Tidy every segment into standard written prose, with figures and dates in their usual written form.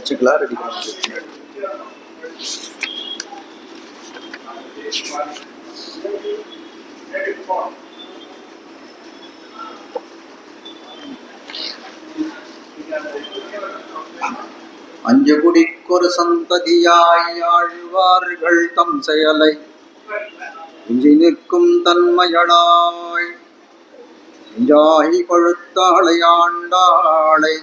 வச்சுக்கலாம், ரெடி பண்ணி. அஞ்சு குடிக்கொரு சந்ததியாய் ஆழ்வார்கள் தம் செயலை இஞ்சி நிற்கும் தன்மையளாய் இஞ்சாகி பழுத்தாளை ஆண்டாளை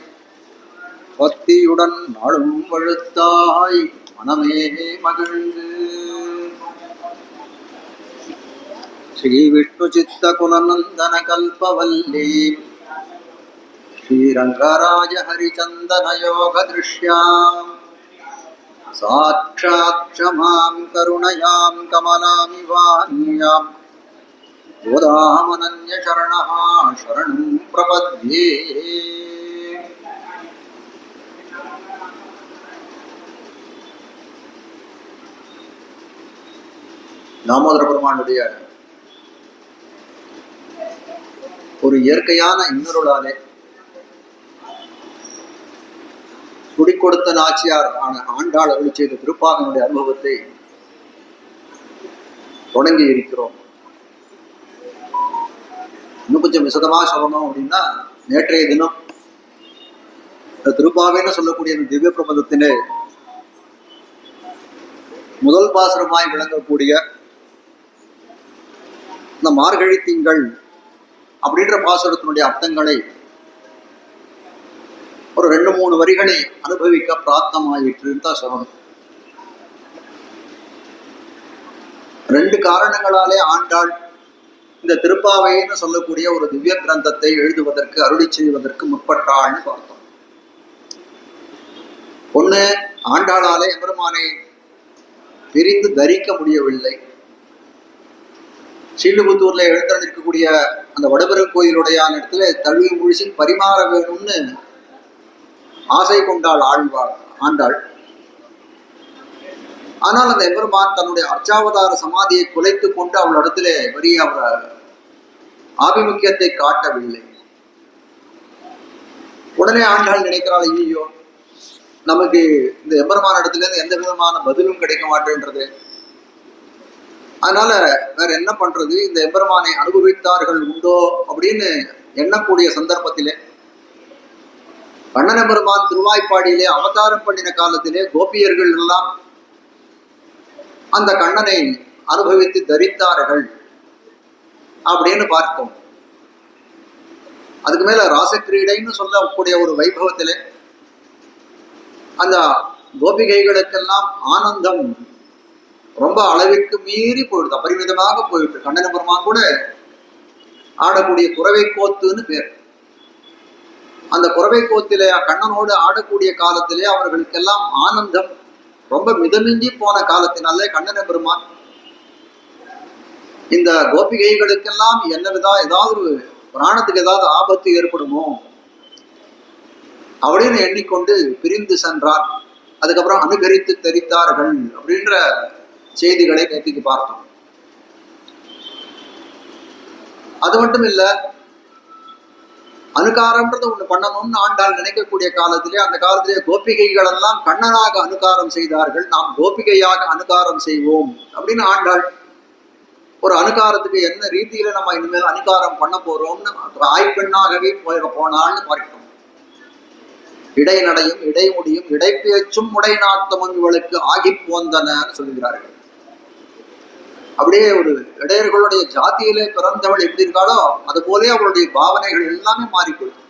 பத்தியுடன் நாளும் பழுத்தாய் மனமே மகிழ்ந்து. ஸ்ரீ விஷ்ணு சித்த குலநந்தன கல்பவல்லி ஸ்ரீரங்கராஜ ஹரிச்சந்தன யோக திருஷ்யாம் சாட்சாத் க்ஷமாம் கருணயாம் கமலாமிவான்யாம் கோதாமனன்ய சரணः சரணம் பிரபத்யே. தாமோதர பெருமானுடைய ஒரு இயற்கையான இன்னொருளாலே குடிக்கொடுத்த நாச்சியார் ஆன ஆண்டாள் அருள் செய்த திருப்பாகனுடைய அனுபவத்தை தொடங்கி இருக்கிறோம். இன்னும் கொஞ்சம் விசதமா சொல்லணும் அப்படின்னா, நேற்றைய தினம் இந்த திருப்பாவைன்னு சொல்லக்கூடிய இந்த திவ்ய பிரபந்தத்திலே முதல் பாசுரமாய் விளங்கக்கூடிய இந்த மார்கழி திங்கள் அப்படின்ற பாசுரத்தினுடைய அர்த்தங்களை ஒரு 2-3 வரிகளை அனுபவிக்க பிராப்தமாயிற்றுன்னு தான் சொல்லணும். 2 காரணங்களாலே ஆண்டாள் இந்த திருப்பாவைன்னு சொல்லக்கூடிய ஒரு திவ்ய கிரந்தத்தை எழுதுவதற்கு அருளி செய்வதற்கு முற்பட்டாள்னு பார்த்தோம். ஒண்ணு, ஆண்டாளாலே எம்பெருமானை பிரிந்து தரிக்க முடியவில்லை. ஸ்ரீலிபுத்தூர்ல எழுந்திருக்கக்கூடிய அந்த வடபெரு கோயிலுடைய இடத்துல தழுவி முழிசி பரிமாற வேணும்னு ஆசை கொண்டாள் ஆண்டாள். ஆனால் அந்த எம்பெருமான் தன்னுடைய அர்ச்சாவதார சமாதியை குலைத்து கொண்டு அவள் இடத்துல வரிய அவர் ஆபிமுக்கியத்தை காட்டவில்லை. உடனே ஆண்டாள் நினைக்கிறாள், ஐயோ நமக்கு இந்த எம்பெருமான இடத்துல இருந்து எந்த விதமான பதிலும் கிடைக்க மாட்டேன்றது, அதனால வேற என்ன பண்றது, இந்த எம்பெருமானை அனுபவித்தார்கள் உண்டோ அப்படின்னு எண்ணக்கூடிய சந்தர்ப்பத்திலே கண்ணன பெருமான் திருவாய்ப்பாடியிலே அவதாரம் பண்ணின காலத்திலே கோபியர்கள் எல்லாம் அந்த கண்ணனை அனுபவித்து தரித்தார்கள் அப்படின்னு பார்த்தோம். அதுக்கு மேல ராசக்கிரீடைன்னு சொல்லக்கூடிய ஒரு வைபவத்திலே அந்த கோபிகைகளுக்கெல்லாம் ஆனந்தம் ரொம்ப அளவிற்கு மீறி போயிடுது, அபரிமிதமாக போயிட்டு. கண்ணன பெருமான் கூட ஆடக்கூடிய குறவை கோத்துன்னு பேர். அந்த குறவை கோத்திலே கண்ணனோடு ஆடக்கூடிய காலத்திலே அவர்களுக்கெல்லாம் ஆனந்தம் ரொம்ப மிதமிஞ்சி போன காலத்தினாலே கண்ணன பெருமான் இந்த கோபிகைகளுக்கெல்லாம் ஏதாவது ஒரு பிராணத்துக்கு ஏதாவது ஆபத்து ஏற்படுமோ அப்படின்னு எண்ணிக்கொண்டு பிரிந்து சென்றார். அதுக்கப்புறம் அனுகரித்து தெரித்தார்கள் அப்படின்ற செய்திகளை நேற்றுக்கு பார்த்தோம். அது மட்டும் இல்ல, அனுகாரம்ன்றது ஒண்ணு பண்ணணும்னு ஆண்டாள் நினைக்கக்கூடிய காலத்திலே அந்த காலத்திலே கோபிகைகள் எல்லாம் கண்ணனாக அனுகாரம் செய்தார்கள். நாம் கோபிகையாக அனுகாரம் செய்வோம் அப்படின்னு ஆண்டாள் ஒரு அனுகாரத்துக்கு என்ன ரீதியில நம்ம இனிமேல் அனுகாரம் பண்ண போறோம்னு ஆய்ப்பெண்ணாகவே போனான்னு பார்க்கிறோம். இடைநடையும் இடைமுடியும் இடைப்பேச்சும் உடைநாத்தமும் இவளுக்கு ஆகி போந்தன சொல்கிறார்கள். அப்படியே ஒரு இடையர்களுடைய ஜாதியிலே பிறந்தவள் எப்படி இருக்காளோ அது போலே அவளுடைய பாவனைகள் எல்லாமே மாறிக்கொள்ளும்.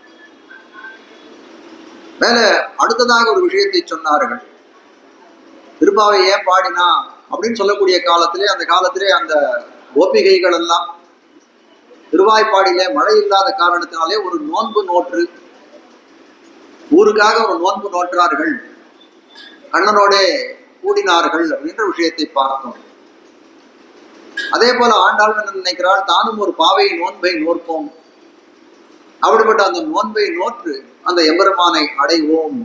மேல அடுத்ததாக ஒரு விஷயத்தை சொன்னார்கள். திருப்பாவை ஏன் பாடினா அப்படின்னு சொல்லக்கூடிய காலத்திலே அந்த காலத்திலே அந்த கோபிகைகள் எல்லாம் திருவாய்ப்பாடியிலே மழை இல்லாத காரணத்தினாலே ஒரு நோன்பு நோற்று ஊருக்காக ஒரு நோன்பு நோற்றார்கள், கண்ணனோட கூடினார்கள் அப்படின்ற விஷயத்தை பார்த்தோம். அதே போல ஆண்டாள் என்ன நினைக்கிறாள், தானும் ஒரு பாவை நோன்பை நோற்போம், அப்படிப்பட்ட அந்த நோன்பை நோற்று அந்த எம்பெருமானை அடைவோம்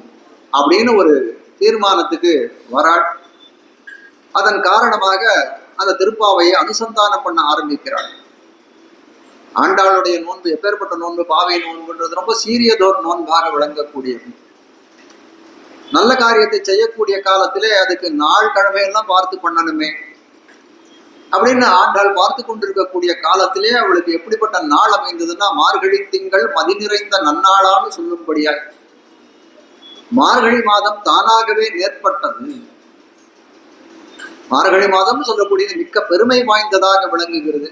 அப்படின்னு ஒரு தீர்மானத்துக்கு வராள். அதன் காரணமாக அந்த திருப்பாவையை அனுசந்தானம் பண்ண ஆரம்பிக்கிறாள். ஆண்டாளுடைய நோன்பு எப்பேற்பட்ட நோன்பு, பாவை நோன்புன்றது ரொம்ப சீரியதோர் நோன்பாக விளங்கக்கூடியது. நல்ல காரியத்தை செய்யக்கூடிய காலத்திலே அதுக்கு நாள் கிழமையெல்லாம் பார்த்து பண்ணணுமே அப்படின்னு ஆண்டாள் பார்த்து கொண்டிருக்கக்கூடிய காலத்திலே அவளுக்கு எப்படிப்பட்ட நாள் அமைந்ததுன்னா மார்கழி திங்கள் மதி நிறைந்த நன்னாளான்னு சொல்லும்படியாய் மார்கழி மாதம் தானாகவே ஏற்பட்டது. மார்கழி மாதம் சொல்லக்கூடியது மிக்க பெருமை வாய்ந்ததாக விளங்குகிறது.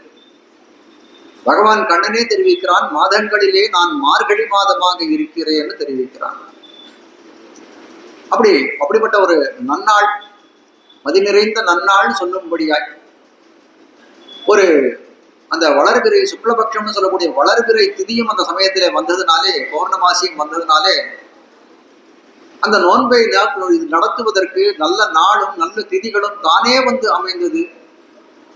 பகவான் கண்ணனே தெரிவிக்கிறான், மாதங்களிலே நான் மார்கழி மாதமாக இருக்கிறேன்னு தெரிவிக்கிறான். அப்படிப்பட்ட ஒரு நன்னாள், மதி நிறைந்த நன்னாள் சொல்லும்படியாய் ஒரு அந்த வளர்பிறை சுக்லபக்ஷம்னு சொல்லக்கூடிய வளர்பிறை திதியும் அந்த சமயத்திலே வந்ததுனாலே, பௌர்ணமாசியும் வந்ததுனாலே அந்த நோன்பை நடத்துவதற்கு நல்ல நாளும் நல்ல திதிகளும் தானே வந்து அமைந்தது.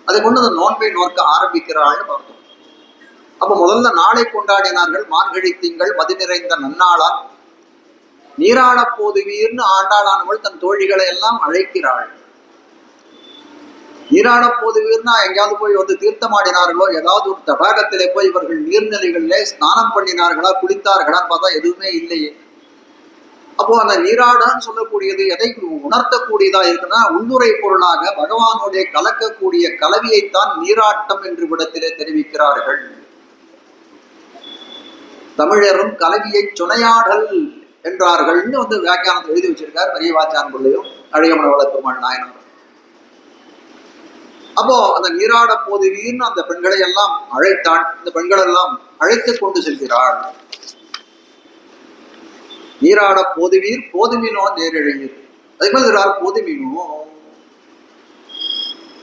அதை கொண்டு அந்த நோன்பை நோக்க ஆரம்பிக்கிறாள் பார்த்தோம். அப்ப முதல்ல நாளை கொண்டாடினார்கள். மார்கழி திங்கள் மதி நிறைந்த நன்னாளால் நீராட போதுவீர்னு ஆண்டாளானவள் தன் தோழிகளை எல்லாம் அழைக்கிறாள். நீராட போதுவீர்னா எங்கேயாவது போய் வந்து தீர்த்தமாடினார்களோ, ஏதாவது ஒரு தடாகத்திலே போய் இவர்கள் நீர்நிலைகளிலே ஸ்நானம் பண்ணினார்களா, குளித்தார்களான்னு பார்த்தா எதுவுமே இல்லையே. அப்போ அந்த நீராடான்னு சொல்லக்கூடியது எதை உணர்த்தக்கூடியதா இருக்குன்னா, உள்ளுரை பொருளாக பகவானுடைய கலக்கக்கூடிய கலவியைத்தான் நீராட்டம் என்று விடத்திலே தெரிவிக்கிறார்கள். தமிழரும் கலவியை சுனையாடல் என்றார்கள்னு வந்து வியாக்கியானத்தை எழுதி வச்சிருக்கார் பெரியவாச்சான் பிள்ளையும் அழகமன வளர்க்குமாள் நாயனார். அப்போ அந்த நீராட போதுவீர்னு அந்த பெண்களை எல்லாம் அழைத்தாள். இந்த பெண்கள் எல்லாம் அழைத்து கொண்டு செல்கிறாள். நீராட போதுவீர் போதுமினோ நேரிழையீர், அதே மாதிரி போதுமினோ.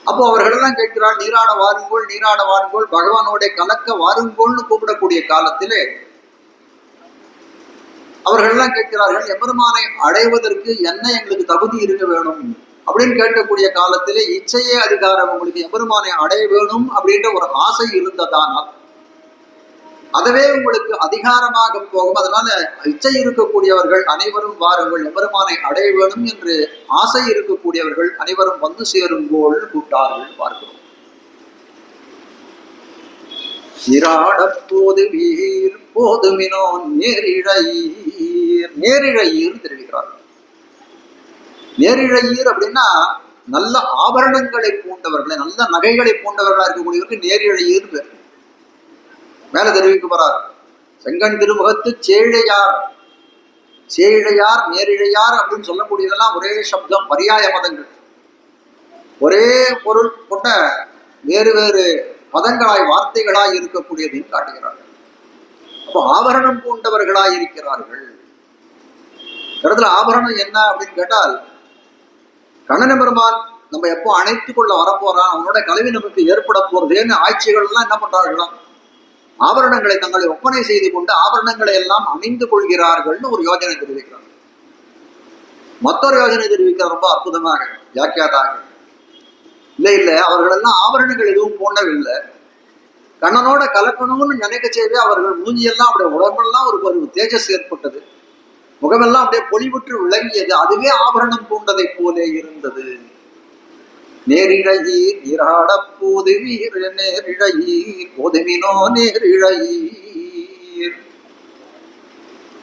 அப்போ அவர்களெல்லாம் கேட்கிறாள், நீராட வாருங்கோள், நீராட வாருங்கோள், பகவானோட கலக்க வாருங்கோள்னு கூப்பிடக்கூடிய காலத்திலே அவர்களெல்லாம் கேட்கிறார்கள், எம்பெருமானை அடைவதற்கு என்ன எங்களுக்கு தகுதி இருக்க வேணும் அப்படின்னு கேட்கக்கூடிய காலத்திலே இச்சையே அதிகாரம், உங்களுக்கு எம்பெருமானை அடைய வேணும் அப்படின்ற ஒரு ஆசை இருந்ததானால் அதுவே உங்களுக்கு அதிகாரமாக போகும். அதனால இச்சை இருக்கக்கூடியவர்கள் அனைவரும் வாருங்கள், எம்பெருமானை அடைய வேணும் என்று ஆசை இருக்கக்கூடியவர்கள் அனைவரும் வந்து சேருங்கோள் கூட்டார்கள் பார்க்கிறோம். நீராட போதுவீர் போதுமினோ நேரிழையீர், நேரிழையீர் தெரிவிக்கிறார்கள். நேரிழையீர் அப்படின்னா நல்ல ஆபரணங்களை பூண்டவர்களை, நல்ல நகைகளை பூண்டவர்களா இருக்கக்கூடியவருக்கு நேரிழையீர் பேர். மேல தெரிவிக்கப்படுறார், செங்கண் திருமுகத்து சேழையார், சேழையார் நேரிழையார் அப்படின்னு சொல்லக்கூடியதெல்லாம் ஒரே சப்தம், பரியாய பதங்கள், ஒரே பொருள் கொண்ட வேறு வேறு பதங்களாய் வார்த்தைகளாய் இருக்கக்கூடியதையும் காட்டுகிறார்கள். அப்போ ஆபரணம் பூண்டவர்களாய் இருக்கிறார்கள். இடத்துல ஆபரணம் என்ன அப்படின்னு கேட்டால், கண்ணன் பெருமான் நம்ம எப்போ அணைத்து கொள்ள வரப்போறான், அவனோட கல்வி நமக்கு ஏற்பட போறதேன்னு ஆட்சிகள் எல்லாம் என்ன பண்றார்களாம், ஆபரணங்களை தங்களை ஒப்பனை செய்து கொண்டு ஆபரணங்களை எல்லாம் அணிந்து கொள்கிறார்கள்னு ஒரு யோஜனை தெரிவிக்கிறார். மற்றொரு யோஜனை தெரிவிக்கிறார் ரொம்ப அற்புதமாக வியாக்கியாதாக. இல்லை அவர்கள் எல்லாம் ஆபரணங்கள் எதுவும் போடவில்லை, கண்ணனோட கலக்கணும்னு நினைக்க செய்வே அவர்கள் மூஞ்சியெல்லாம் அப்படியே உடம்பெல்லாம் ஒரு தேஜஸ் ஏற்பட்டது, முகமெல்லாம் அப்படியே பொலிவுற்று விளங்கியது, அதுவே ஆபரணம் பூண்டதை போலே இருந்தது. நேரிழையீர் நீராட போதுவீர் நேரிழையீர் போதுமினோ நேரிழையீர்.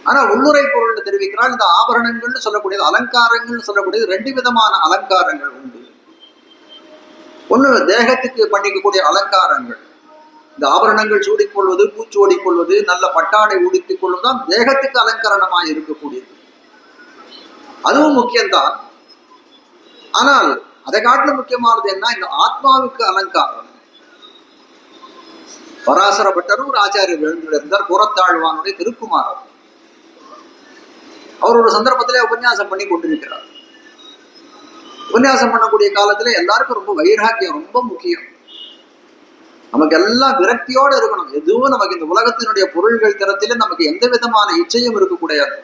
ஆனா உள்ளுரை பொருள் தெரிவிக்கிறால், இந்த ஆபரணங்கள்னு சொல்லக்கூடியது, அலங்காரங்கள் சொல்லக்கூடியது ரெண்டு விதமான அலங்காரங்கள் உண்டு. ஒண்ணு தேகத்துக்கு பண்ணிக்கக்கூடிய அலங்காரங்கள், இந்த ஆபரணங்கள் சூடிக்கொள்வது, பூச்சோடிக்கொள்வது, நல்ல பட்டாடை உடுத்திக் கொள்வதுதான் தேகத்துக்கு அலங்கரணமாய் இருக்கக்கூடியது. அதுவும் முக்கியம்தான். ஆனால் அதை காட்டிலும் முக்கியமானது என்ன, இந்த ஆத்மாவுக்கு அலங்காரம். பராசர பட்டரும் ஒரு ஆச்சாரியர் எழுந்திருந்தார், புறத்தாழ்வானுடைய திருக்குமாரர். அவர் ஒரு சந்தர்ப்பத்திலே உபன்யாசம் பண்ணி கொண்டிருக்கிறார். உபன்யாசம் பண்ணக்கூடிய காலத்துல எல்லாருக்கும் ரொம்ப வைராக்கியம் ரொம்ப முக்கியம். நமக்கு எல்லாம் விரக்தியோடு இருக்கணும். எதுவும் நமக்கு இந்த உலகத்தினுடைய பொருள்கள் தரத்தில நமக்கு எந்த விதமான இச்சையும் இருக்கக்கூடாது.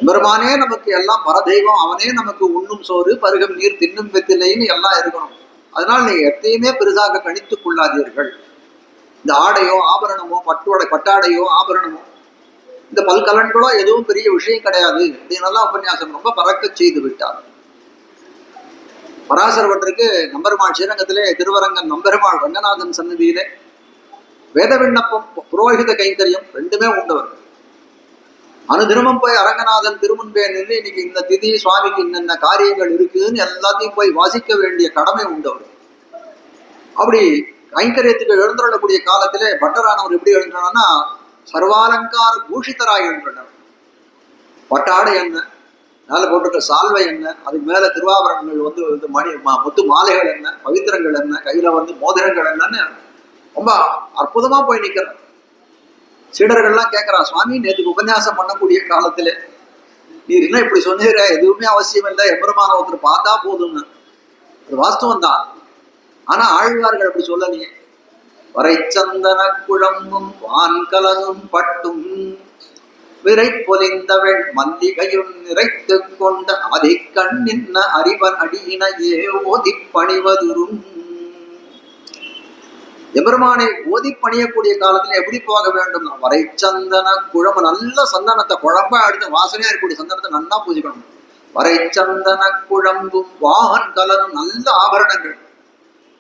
பெருமானே நமக்கு எல்லாம் பரதெய்வம், அவனே நமக்கு உண்ணும் சோறு பருகும் நீர் தின்னும் வெத்திலைன்னு எல்லாம் இருக்கணும். அதனால நீங்க எத்தையுமே பெரிதாக கணித்துக் கொள்ளாதீர்கள். இந்த ஆடையோ ஆபரணமோ பட்டாடையோ ஆபரணமோ இந்த பல்கலன்களோ எதுவும் பெரிய விஷயம் கிடையாது. இதெல்லாம் உபன்யாசம் ரொம்ப பறக்க செய்து விட்டார். பராசரவற்றுக்கு நம்பெருமாள் ஸ்ரீரங்கத்திலே திருவரங்கன் நம்பெருமாள் ரங்கநாதன் சன்னதியிலே வேத விண்ணப்பம் புரோகித கைங்கரியம் ரெண்டுமே உண்டவர்கள். அனுதினமும் போய் அரங்கநாதன் திருமுன்பே நின்று இன்னைக்கு இந்த திதி சுவாமிக்கு இன்னென்ன காரியங்கள் இருக்குன்னு எல்லாத்தையும் போய் வாசிக்க வேண்டிய கடமை உண்டு அவர். அப்படி கைங்கரியத்துக்கு எழுந்துள்ளக்கூடிய காலத்திலே பட்டரானவர் எப்படி எழுந்தானா சர்வாலங்கார பூஷிதராய் எழுந்தார். பட்டாடை என்ன, மேல போட்டிருக்க சால்வை என்ன, அதுக்கு மேல திருவாபரணங்கள் வந்து மணி முத்து மாலைகள் என்ன, பவித்திரங்கள் என்ன, கையில வந்து மோதிரங்கள் என்னன்னு ரொம்ப அற்புதமா போய் நிக்கிறார். சீடர்கள்லாம் கேட்கிறா, சுவாமி நேற்றுக்கு உபன்யாசம் பண்ணக்கூடிய காலத்துல நீர் என்ன இப்படி சொன்னீர, எதுவுமே அவசியம் இல்லை, எம்பெருமான ஒருத்தர் பார்த்தா போதும்னு. ஒரு வாஸ்தவம் தான். ஆனா ஆழ்வார்கள் அப்படி சொல்லலையே. வரை சந்தன குழம்பும் வான்கலனும் பட்டும் விரை பொலிந்தவள் மல்லிகையும் நிறைத்து கொண்ட அதிகண் நின்ன அறிவன் அடியினையே ஓதி பணிவதுரும். எம்பெருமானை ஓதி பணியக்கூடிய காலத்துல எப்படி போக வேண்டும்? வரை சந்தன குழம்பு, நல்ல சந்தனத்தை குழம்பா எடுத்து வாசனையா இருக்கக்கூடிய சந்தனத்தை நல்லா பூஜிக்கணும். வரை சந்தன குழம்பும் வான் கலனும், நல்ல ஆபரணங்கள்,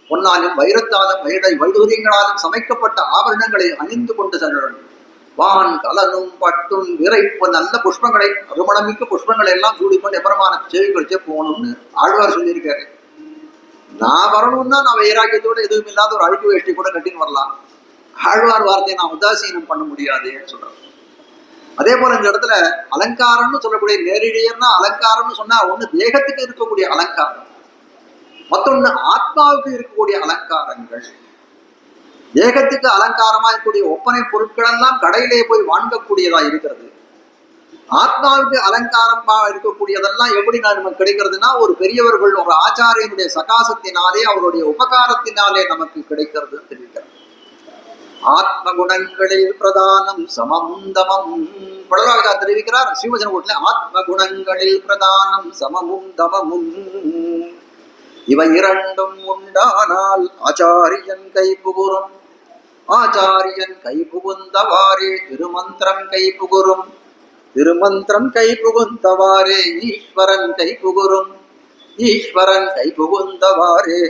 பொன்னாலும் வைரத்தாலும் வைடூரியங்களாலும் சமைக்கப்பட்ட ஆபரணங்களை அணிந்து கொண்டு செல்ல வேண்டும். வான் கலனும் பட்டும் விரைப்பு, நல்ல புஷ்பங்களை, அருமணமிக்க புஷ்பங்களை எல்லாம் சூடிக்கொண்டு எம்பெருமான செவி கழிச்சே போகணும்னு ஆழ்வார் சொல்லியிருக்காரு. நான் வரணும்னா நான் வைராக்கியத்தோட எதுவும் இல்லாத ஒரு அழுக்கு வேஷ்டி கூட கட்டின்னு வரலாம். ஆழ்வார் வார்த்தையை நான் உதாசீனம் பண்ண முடியாதுன்னு சொல்றேன். அதே போல இந்த இடத்துல அலங்காரம்னு சொல்லக்கூடிய நேரடியா அலங்காரம்னு சொன்னா ஒண்ணு தேகத்துக்கு இருக்கக்கூடிய அலங்காரம், மற்றொன்னு ஆத்மாவுக்கு இருக்கக்கூடிய அலங்காரங்கள். தேகத்துக்கு அலங்காரமா இருக்கக்கூடிய ஒப்பனை பொருட்கள் எல்லாம் கடையிலே போய் வாங்கக்கூடியதா இருக்கிறது. ஆத்மாவுக்கு அலங்காரமா இருக்கக்கூடியதெல்லாம் எப்படி நமக்கு கிடைக்கிறதுனா ஒரு பெரியவர்கள், ஒரு ஆச்சாரியனுடைய சகாசத்தினாலே, அவருடைய உபகாரத்தினாலே நமக்கு கிடைக்கிறது தெரிவிக்கிறது. ஆத்ம குணங்களில் பிரதானம் சமமுந்தமம். படலாக தெரிவிக்கிறார் ஸ்ரீவச்சன கூட்டில, ஆத்ம குணங்களில் பிரதானம் சமமும் தமமும் இவை இரண்டும் உண்டானால் ஆச்சாரியன் கை புகுரும். ஆச்சாரியன் கை புகுந்தவாறே திருமந்திரம் கை புகுரும். திருமந்திரம் கை புகுந்தவாறே ஈஸ்வரன் கை புகுரும். ஈஸ்வரன் கை புகுந்தவாறே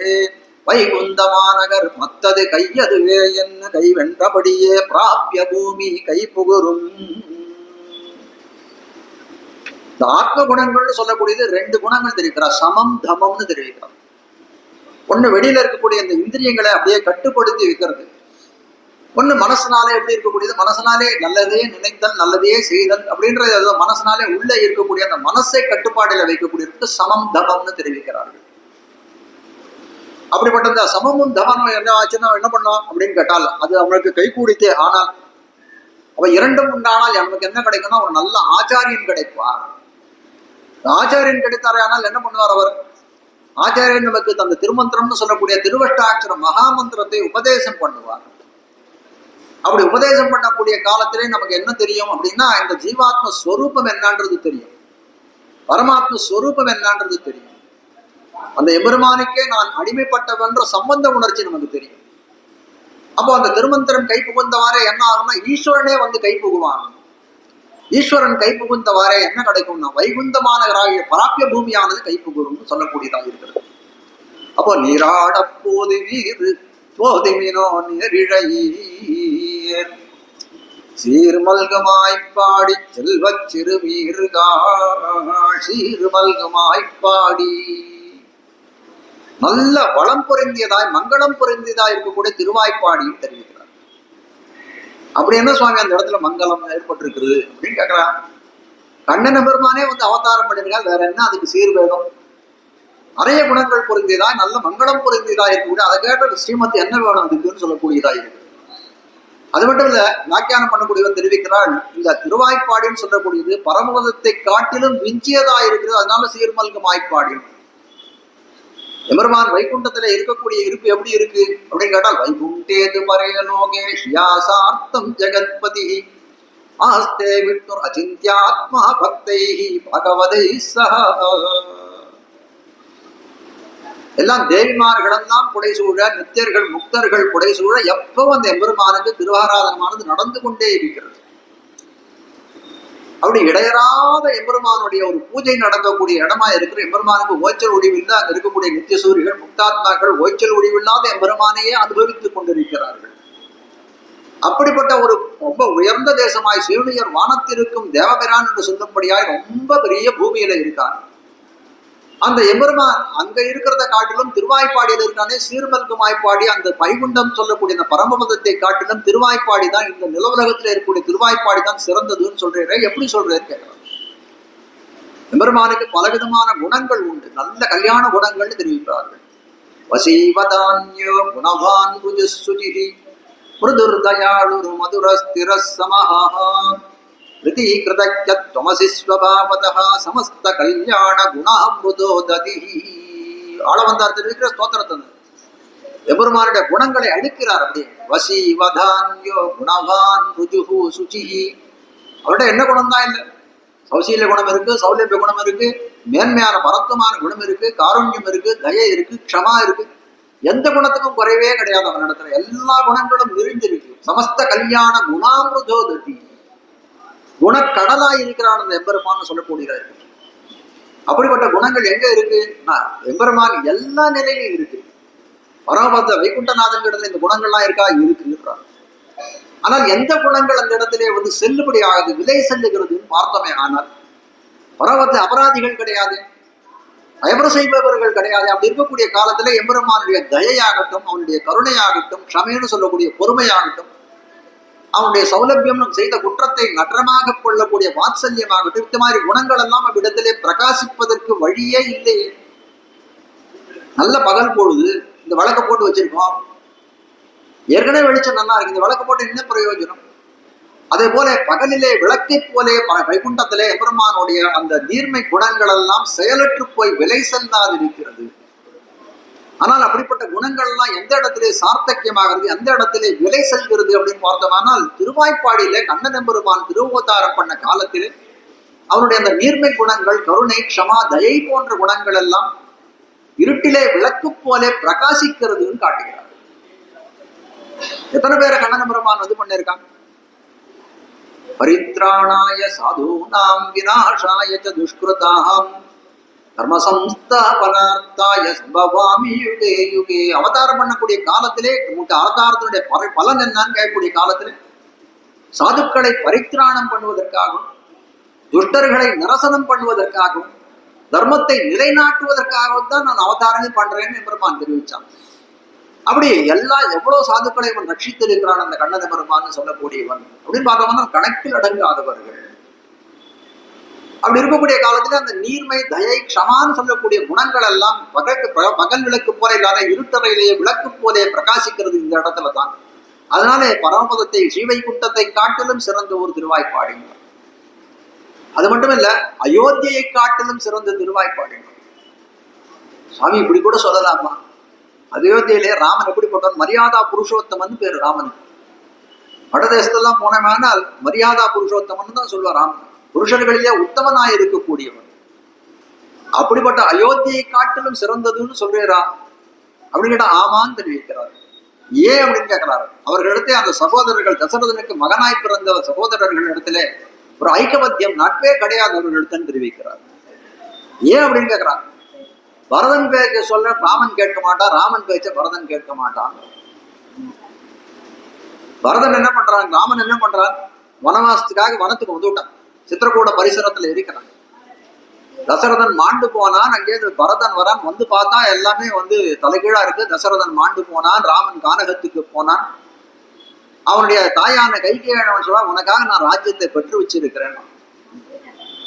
வைகுந்தமாநகர் மத்தது கையதுவே என்ன கை வென்றபடியே பிராபிய பூமி கை புகுரும். இந்த ஆத்ம குணங்கள்னு சொல்லக்கூடியது ரெண்டு குணங்கள் தெரிவிக்கிறார், சமம் தமம்னு தெரிவிக்கிறார். ஒண்ணு வெளியில இருக்கக்கூடிய இந்த இந்திரியங்களை அப்படியே கட்டுப்படுத்தி வைக்கிறது. ஒண்ணு மனசனாலே எப்படி இருக்கக்கூடியது, மனசனாலே நல்லதே நினைத்தல் நல்லதே செய்தல் அப்படின்றது மனசனாலே உள்ள இருக்கக்கூடிய அந்த மனசை கட்டுப்பாடுல வைக்கக்கூடியதுக்கு சமம் தமம்னு தெரிவிக்கிறார்கள். அப்படிப்பட்ட இந்த சமமும் தமமும் என்ன ஆச்சுன்னா என்ன பண்ணோம் அப்படின்னு கேட்டால் அது அவனுக்கு கை கூடித்தே. ஆனால் அவ இரண்டும் உண்டானால் நமக்கு என்ன கிடைக்கும்னா ஒரு நல்ல ஆச்சாரியன் கிடைப்பார். ஆச்சாரியன் கிடைத்தாரே, ஆனால் என்ன பண்ணுவார் அவர்? ஆச்சாரியன் நமக்கு அந்த திருமந்திரம்னு சொல்லக்கூடிய திருவஷ்டாட்சர மகாமந்திரத்தை உபதேசம் பண்ணுவார். அப்படி உபதேசம் பண்ணக்கூடிய காலத்திலே நமக்கு என்ன தெரியும் அப்படின்னா இந்த ஜீவாத்ம ஸ்வரூபம் என்னன்றது தெரியும், பரமாத்ம ஸ்வரூபம் என்னன்றது தெரியும். அந்த எம்பெருமானுக்கே நான் அடிமைப்பட்டவன்ற சம்பந்த உணர்ச்சி நமக்கு தெரியும். அப்போ அந்த திருமந்திரம் கை புகுந்தவாறே என்ன ஆகும்னா ஈஸ்வரனே வந்து கை புகுவான். ஈஸ்வரன் கை புகுந்தவாறே என்ன கிடைக்கும்னா வைகுந்தமானவராகிய பராப்பிய பூமியானது கை புகுறும்னு சொல்லக்கூடியதாக இருக்கிறது. அப்போ நீராட போது வீறு போதுமினோ நெறிழையீர் சீர்மல்கமாய்ப்பாடி செல்வ சிறுமீர்காள் சீர்மல்கமாய்ப்பாடி. நல்ல வளம் பொருந்தியதாய் மங்களம் பொருந்தியதாய் இருக்கக்கூடிய திருவாய்ப்பாடின்னு தெரிவிக்கிறார். அப்படி என்ன சுவாமி அந்த இடத்துல மங்களம் ஏற்பட்டிருக்குது அப்படின்னு கேட்கிறான். கண்ணன் பெருமானே வந்து அவதாரம் பண்ணிருக்கால், வேற என்ன அதுக்கு சீர்வேதம்? நிறைய குணங்கள் பொருந்தியதா நல்ல மங்களம் பொருந்தியதா இருக்கக்கூடிய அதை கேட்ட ஸ்ரீமதி என்ன வேணும் அதுக்குன்னு சொல்லக்கூடியதா இருக்கு. அது மட்டும் இல்ல, வியாக்கியானம் பண்ணக்கூடியவர் தெரிவிக்கிறாள், இந்த திருவாய்ப்பாடின்னு சொல்லக்கூடியது பரமபதத்தை காட்டிலும் விஞ்சியதா இருக்குது, அதனால சீர்மல்கமாய்ப்பாடி. எம்பெருமான் வைகுண்டத்துல இருக்கக்கூடிய இருப்பு எப்படி இருக்கு அப்படின்னு கேட்டால் வைகுண்டேது பரேலோகேஷ்யாசார்த்தம் ஜெகத்பதி ஆஸ்தே விஷ்ணுர் அச்சிந்தியாத்மா பக்தை பகவதை சஹ. எல்லாம் தேவிமார்களெல்லாம் புடைசூழ, நித்தியர்கள் முக்தர்கள் புடைசூழ எப்பவும் அந்த எம்பெருமானுக்கு திருவாராதனமானது நடந்து கொண்டே இருக்கிறது. அப்படி இடையறாத எம்பெருமானுடைய ஒரு பூஜை நடக்கக்கூடிய இடமா இருக்கிற எம்பெருமானுக்கு ஓய்ச்சல் ஒழிவில்லை. அங்க இருக்கக்கூடிய நித்திய சூரிகள் முக்தாத்மாக்கள் ஓய்ச்சல் ஒழிவில்லாத எம்பெருமானையே அனுபவித்துக் கொண்டிருக்கிறார்கள். அப்படிப்பட்ட ஒரு ரொம்ப உயர்ந்த தேசமாய் சிறுநீர் வானத்திற்கும் தேவபிரான் என்று சொல்லும்படியாய் ரொம்ப பெரிய பூமியில இருக்கார். அந்த எம்பெருமான் அங்க இருக்கிறத காட்டிலும் திருவாய்ப்பாடியில் இருக்கானே சீர்மல்குமாய்ப்பாடி, அந்த வைகுண்டம் சொல்லக்கூடிய அந்த பரமபதத்தை காட்டிலும் திருவாய்ப்பாடி தான், இந்த நிலவுலகத்தில் இருக்கக்கூடிய திருவாய்ப்பாடி தான் சிறந்ததுன்னு சொல்றேன். எப்படி சொல்றேன்னு கேட்கலாம். எம்பெருமானுக்கு பலவிதமான குணங்கள் உண்டு, நல்ல கல்யாண குணங்கள்னு தெரிவிக்கிறார்கள். வசீவதான்யோ குணவான் சுஜிரி மிருதுர்தயாளுரு மதுரஸ்திர சமஹா ரிதி கிருதமசி ஸ்வபாவதா சமஸ்த கல்யாண குணாமிருதோததி. ஆளவந்தார் தெரிவிக்கிற ஸ்தோத்திரத்தை எம்பெருமானுடைய குணங்களை அழிக்கிறார். அப்படியே வசீவதான்யோ குணவான் ருஜுஹு சுச்சிஹி. அவருடைய என்ன குணம் தான் இல்லை, சௌசீல்ய குணம் இருக்கு, சௌலபிய குணம் இருக்கு, மேன்மையான பரத்துவமான குணம் இருக்கு, காருண்யம் இருக்கு, தயை இருக்கு, க்ஷமா இருக்கு. எந்த குணத்துக்கும் குறைவே கிடையாது அவனிடத்துல. எல்லா குணங்களும் விரிஞ்சிருக்கு. சமஸ்த கல்யாண குணாமிருதோததி. குணக்கடலாய் இருக்கிறான் அந்த எம்பெருமான் சொல்லக்கூடியதா இருக்கு. அப்படிப்பட்ட குணங்கள் எங்க இருக்கு? எம்பெருமான் எல்லா நிலையிலும் இருக்கு. பரமபத வைகுண்டநாதன் இடத்துல இந்த குணங்கள்லாம் இருக்கா? இருக்குன்றான். ஆனால் எந்த குணங்கள் அந்த இடத்திலே வந்து செல்லுபடி ஆகுது, விலை செல்லுகிறதுன்னு பார்த்தோமே. ஆனால் பரமபத அபராதிகள் கிடையாது, பயபர செய்பவர்கள் கிடையாது. அப்படி இருக்கக்கூடிய காலத்துல எம்பெருமானுடைய தயையாகட்டும், அவனுடைய கருணையாகட்டும், க்ஷமைன்னு சொல்லக்கூடிய பொறுமையாகட்டும், அவனுடைய சௌலபியம் செய்த குற்றத்தை நற்றமாக கொள்ளக்கூடிய வாத்சல்யமாகட்டும், இந்த மாதிரி குணங்கள் எல்லாம் அவ்விடத்திலே பிரகாசிப்பதற்கு வழியே இல்லையே. நல்ல பகல் பொழுது இந்த வழக்க போட்டு வச்சிருக்கோம், ஏற்கனவே வெளிச்சம் நல்லா இருக்கு, இந்த வழக்க போட்டு என்ன பிரயோஜனம்? அதே போல பகலிலே விளக்கை போலே வைகுண்டத்திலே எம்பெருமானுடைய அந்த நீர்மை குணங்கள் எல்லாம் செயலற்று போய் விலை செல்லாது இருக்கிறது. ஆனால் அப்படிப்பட்ட குணங்கள் எல்லாம் எந்த இடத்திலே சார்த்தக்கியமாகிறது, எந்த இடத்திலே விலை செல்கிறது அப்படின்னு பார்த்தோம்னால் திருவாய்ப்பாடியிலே கண்ணன் எம்பெருமான் திருவதாரம் பண்ண காலத்திலே அவருடைய அந்த நீர்மை குணங்கள், கருணை, க்ஷமா, தயை போன்ற குணங்கள் எல்லாம் இருட்டிலே விளக்கு போலே பிரகாசிக்கிறதுன்னு காட்டுகிறார். எத்தனை பேரை கண்ணன் எம்பெருமான் வந்து பண்ணிருக்காங்க? பரித்ராணாய சாதூனாம் விநாசாய ச துஷ்கிருதாம் தர்ம சம்ஸ்தாபனார்த்தாய சம்பவாமி யுகே யுகே. அவதாரம் பண்ணக்கூடிய காலத்திலே அவதாரத்தினுடைய பலன் என்னன்னு கேட்கக்கூடிய காலத்திலே சாதுக்களை பரித்ராணம் பண்ணுவதற்காகவும், துஷ்டர்களை நிரசனம் பண்ணுவதற்காகவும், தர்மத்தை நிலைநாட்டுவதற்காகவும் தான் நான் அவதாரமே பண்றேன்னு பெருமான் தெரிவிச்சான். அப்படி எவ்வளவு சாதுக்களை இவன் ரட்சித்திருக்கிறான் அந்த கண்ணன் பெருமான்னு சொல்லக்கூடியவன் அப்படின்னு பார்த்தோம்னா கணக்கில் அடங்காதவர்கள். அப்படி இருக்கக்கூடிய காலத்துல அந்த நீர்மை, தயை, க்ஷமான்னு சொல்லக்கூடிய குணங்கள் எல்லாம் பகல் விளக்கு போல இல்லாத இருட்டறையிலேயே விளக்கு போலே பிரகாசிக்கிறது இந்த இடத்துல தான். அதனாலே பரமபதத்தை ஸ்ரீவைகுண்டத்தை காட்டிலும் சிறந்த ஒரு திருவாய்ப்பாடி. அது மட்டும் இல்ல, அயோத்தியை காட்டிலும் சிறந்த திருவாய்ப்பாடி. சுவாமி இப்படி கூட சொல்லலாமா? அயோத்தியிலே ராமன் எப்படிப்பட்டவன்? மரியாதா புருஷோத்தமன் பேரு ராமனுக்கு. வடதேசத்தெல்லாம் போனோம்னால் மரியாதா புருஷோத்தமன் தான் சொல்லுவார் ராமன். புருஷர்களிலே உத்தமனாய் இருக்கக்கூடியவன். அப்படிப்பட்ட அயோத்தியை காட்டிலும் சிறந்ததுன்னு சொல்றா அப்படின்னு கேட்டா ஆமான்னு தெரிவிக்கிறார். ஏன் அப்படின்னு கேட்கிறாரு. அவர்களிடத்தே அந்த சகோதரர்கள், தசரதனுக்கு மகனாய் பிறந்த சகோதரர்கள் இடத்திலே ஒரு ஐக்கமத்தியம், நட்பே கிடையாது அவர்களிடத்தன்னு தெரிவிக்கிறார். ஏன் அப்படின்னு கேட்கிறார். பரதன் பேச்ச சொல்ல ராமன் கேட்க மாட்டான், ராமன் பேச்ச பரதன் கேட்க மாட்டான். பரதன் என்ன பண்றான், ராமன் என்ன பண்றான்? வனவாசத்துக்காக வனத்துக்கு வந்துவிட்டான், சித்திரக்கூட பரிசரத்துல இருக்கிறான். தசரதன் மாண்டு போனான், அங்கே பரதன் வரான். வந்து பார்த்தா எல்லாமே வந்து தலைகீழா இருக்கு. தசரதன் மாண்டு போனான், ராமன் கானகத்துக்கு போனான். அவனுடைய தாயான கைகேயவன் சொல்றான், உனக்காக நான் ராஜ்யத்தை பெற்று வச்சிருக்கிறேன்.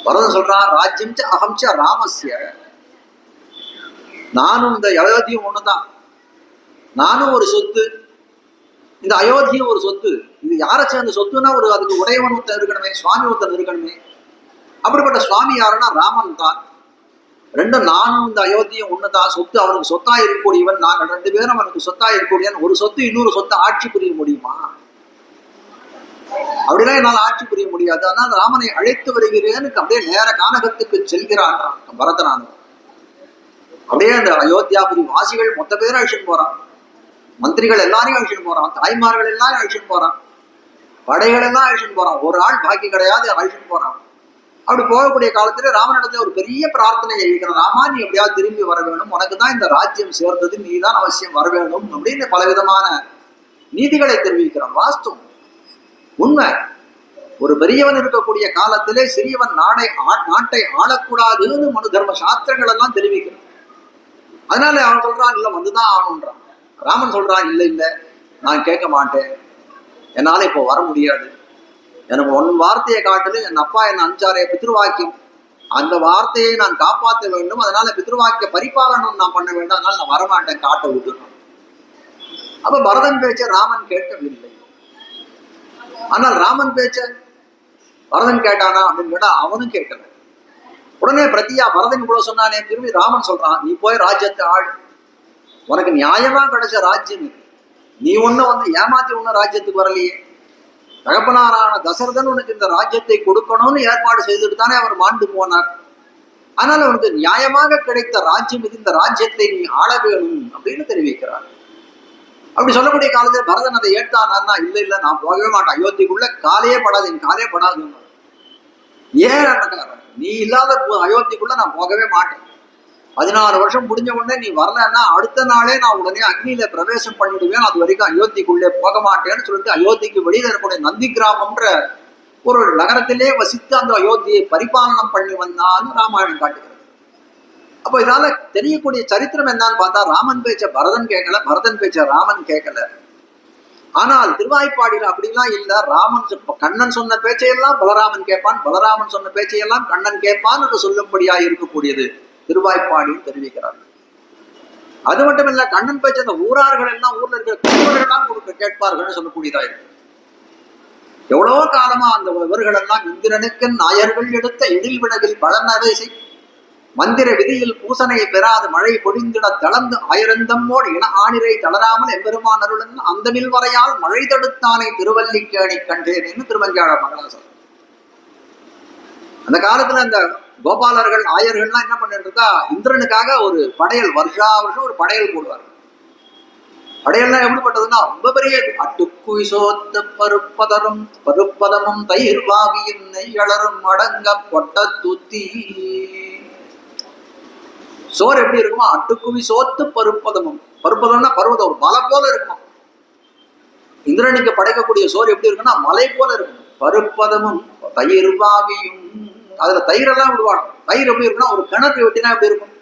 பரதன் சொல்றான், ராஜ்யம் அகம்ச ராமஸ்ய, நானும் இந்த அயோத்தியும் ஒண்ணுதான், நானும் ஒரு சொத்து, இந்த அயோத்தியும் ஒரு சொத்து. இது யாரை சேர்ந்த சொத்துன்னா ஒரு அதுக்கு உடையவன் ஒருத்தன் இருக்கணுமே, சுவாமி ஒருத்தன் இருக்கணுமே. அப்படிப்பட்ட சுவாமி யாருன்னா ராமன் தான். ரெண்டும் நானும் இந்த அயோத்தியும் ஒண்ணுதான், சொத்து அவனுக்கு சொத்தா இருக்கக்கூடியவன், நாங்கள் ரெண்டு பேரும் அவனுக்கு சொத்தா இருக்கக்கூடியவன். ஒரு சொத்து இன்னொரு சொத்தை ஆட்சி புரிய முடியுமா? அப்படிலாம் என்னால் ஆட்சி புரிய முடியாது. அதனால் ராமனை அழைத்து வருகிறேன்னு அப்படியே நேர கானகத்துக்கு செல்கிறான் பரதனான. அப்படியே அந்த அயோத்தியாபுரி வாசிகள் மொத்த பேரும் அழிச்சுட்டு போறான், மந்திரிகள் எல்லாரையும் அழிச்சுட்டு போறான், தாய்மார்கள் எல்லாரும் அழிச்சுட்டு போறான், படைகள் எல்லாம் அழிச்சுட்டு போறான். ஒரு ஆள் பாக்கி கிடையாது, அழிச்சுட்டு போறான். அப்படி போகக்கூடிய காலத்துல ராமனிடத்துல ஒரு பெரிய பிரார்த்தனை எழுதிக்கிறான். ராமா, நீ எப்படியாவது திரும்பி வர வேணும், உனக்கு தான் இந்த ராஜ்யம் சேர்ந்தது, நீ தான் அவசியம் வர வேணும் அப்படின்னு பலவிதமான நீதிகளை தெரிவிக்கிறான். வாஸ்தவம். உண்மை. ஒரு பெரியவன் இருக்கக்கூடிய காலத்திலே சிறியவன் நாட்டை ஆளக்கூடாதுன்னு மனு தர்ம சாஸ்திரங்கள் எல்லாம் தெரிவிக்கிறான். அதனால அவன் சொல்றான் இல்ல வந்துதான் ஆகணுன்றான். ராமன் சொல்றான் இல்ல இல்ல நான் கேட்க மாட்டேன், என்னால இப்போ வர முடியாது, எனக்கு ஒன் வார்த்தையை காட்டிலும் என் அப்பா என்ன அஞ்சாரே பித்ருவாக்கியம், அந்த வார்த்தையை நான் காப்பாற்ற வேண்டும், அதனால பித்ருவாக்கிய பரிபாலனம் நான் பண்ண வேண்டும், அதனால நான் வரமாட்டேன், காட்ட விட்டுறேன். அப்ப பரதன் பேச்ச ராமன் கேட்கவில்லை. ஆனால் ராமன் பேச்ச பரதன் கேட்டானா அப்படின்னு கேட்டா அவனும் கேட்கல. உடனே பிரத்தியா பரதன் கூட சொன்னானே, திரும்பி ராமன் சொல்றான் நீ போய் ராஜ்யத்தை ஆடு, உனக்கு நியாயமா கிடைச்ச ராஜ்யம் இது, நீ ஒன்னும் ஏமாத்தி ஒன்னும் ராஜ்யத்துக்கு வரலையே, தகப்பனாரான தசரதன் உனக்கு இந்த ராஜ்யத்தை கொடுக்கணும்னு ஏற்பாடு செய்துட்டு தானே அவர் மாண்டு போனார். அதனால உனக்கு நியாயமாக கிடைத்த ராஜ்யம் இது, இந்த ராஜ்யத்தை நீ ஆள வேணும் அப்படின்னு தெரிவிக்கிறார். அப்படி சொல்லக்கூடிய காலத்தில் பரதன் அதை ஏற்றானா, இல்ல இல்ல நான் போகவே மாட்டேன், அயோத்திக்குள்ள காலையே படாது, என் காலையே படாது. ஏன் நீ இல்லாத அயோத்திக்குள்ள நான் போகவே மாட்டேன், 16 வருஷம் முடிஞ்ச உடனே நீ வரலன்னா அடுத்த நாளே நான் உடனே அக்னியில பிரவேசம் பண்ணிடுவேன், அது வரைக்கும் அயோத்திக்குள்ளே போக மாட்டேன்னு சொல்லிட்டு அயோத்திக்கு வெளியில இருக்கக்கூடிய நந்தி கிராமம்ன்ற ஒரு நகரத்திலே வசித்து அந்த அயோத்தியை பரிபாலனம் பண்ணி வந்தான்னு ராமாயணம் காட்டுகிறது. அப்போ இதனால தெரியக்கூடிய சரித்திரம் என்னன்னு பார்த்தா, ராமன் பேச்ச பரதன் கேட்கல, பரதன் பேச்ச ராமன் கேட்கல. ஆனால் திருவாய்ப்பாடியில் அப்படிலாம் இல்ல. கண்ணன் சொன்ன பேச்சையெல்லாம் பலராமன் கேட்பான், பலராமன் சொன்ன பேச்சையெல்லாம் கண்ணன் கேட்பான் என்று சொல்லும்படியா இருக்கக்கூடியது திருவாய்ப்பாடியில் தெரிவிக்கிறார்கள். அது மட்டும் இல்ல, கண்ணன் பேச்ச அந்த ஊரார்கள் எல்லாம் ஊர்ல இருக்கிற குடிவர்கள்லாம் கேட்பார்கள் சொல்லக்கூடியதா இருக்கு. எவ்வளவோ காலமா அந்த இவர்கள் எல்லாம் இந்திரனுக்கு நாயர்கள் எடுத்த எழில் வினவில் பழநரசை மந்திர விதியில் பூசனை பெறாது மழை பொழிந்திட தளர்ந்து ஆயிரந்தம்மோடு இன ஆணிரை தளராமல் எம்பெருமான் அருளன் அந்தமில் வரையால் மழை தடுத்தானை திருவல்லிக்கேணி கண்டேன் என்று திருவஞ்சாழ மங்களாசம். அந்த காலத்துல அந்த கோபாலர்கள் ஆயர்கள்லாம் என்ன பண்ணிட்டு இருக்கா, இந்திரனுக்காக ஒரு படையல் வருஷா வருஷம் ஒரு படையல் போடுவார். படையல்லாம் எப்படிப்பட்டதுன்னா ரொம்ப பெரிய அட்டுக்குய் சோத்த பருப்பதரும் பருப்பதமும் தயிர் வாவியும் நெய்யளரும் அடங்க பொட்ட தூத்தி. சோறு எப்படி இருக்குமா, அட்டுக்குவி சோத்து பருப்பதமும், பருப்பதம்னா பருவதம் ஒரு மலை போல இருக்குமா. இந்திரனுக்கு படைக்கக்கூடிய சோறு எப்படி இருக்குன்னா மலை போல இருக்கும். பருப்பதமும் தயிர் வாவியும், அதுல தயிரெல்லாம் விடுவாங்க. தயிர் எப்படி இருக்குன்னா ஒரு கிணறு வெட்டினா எப்படி இருக்கும்,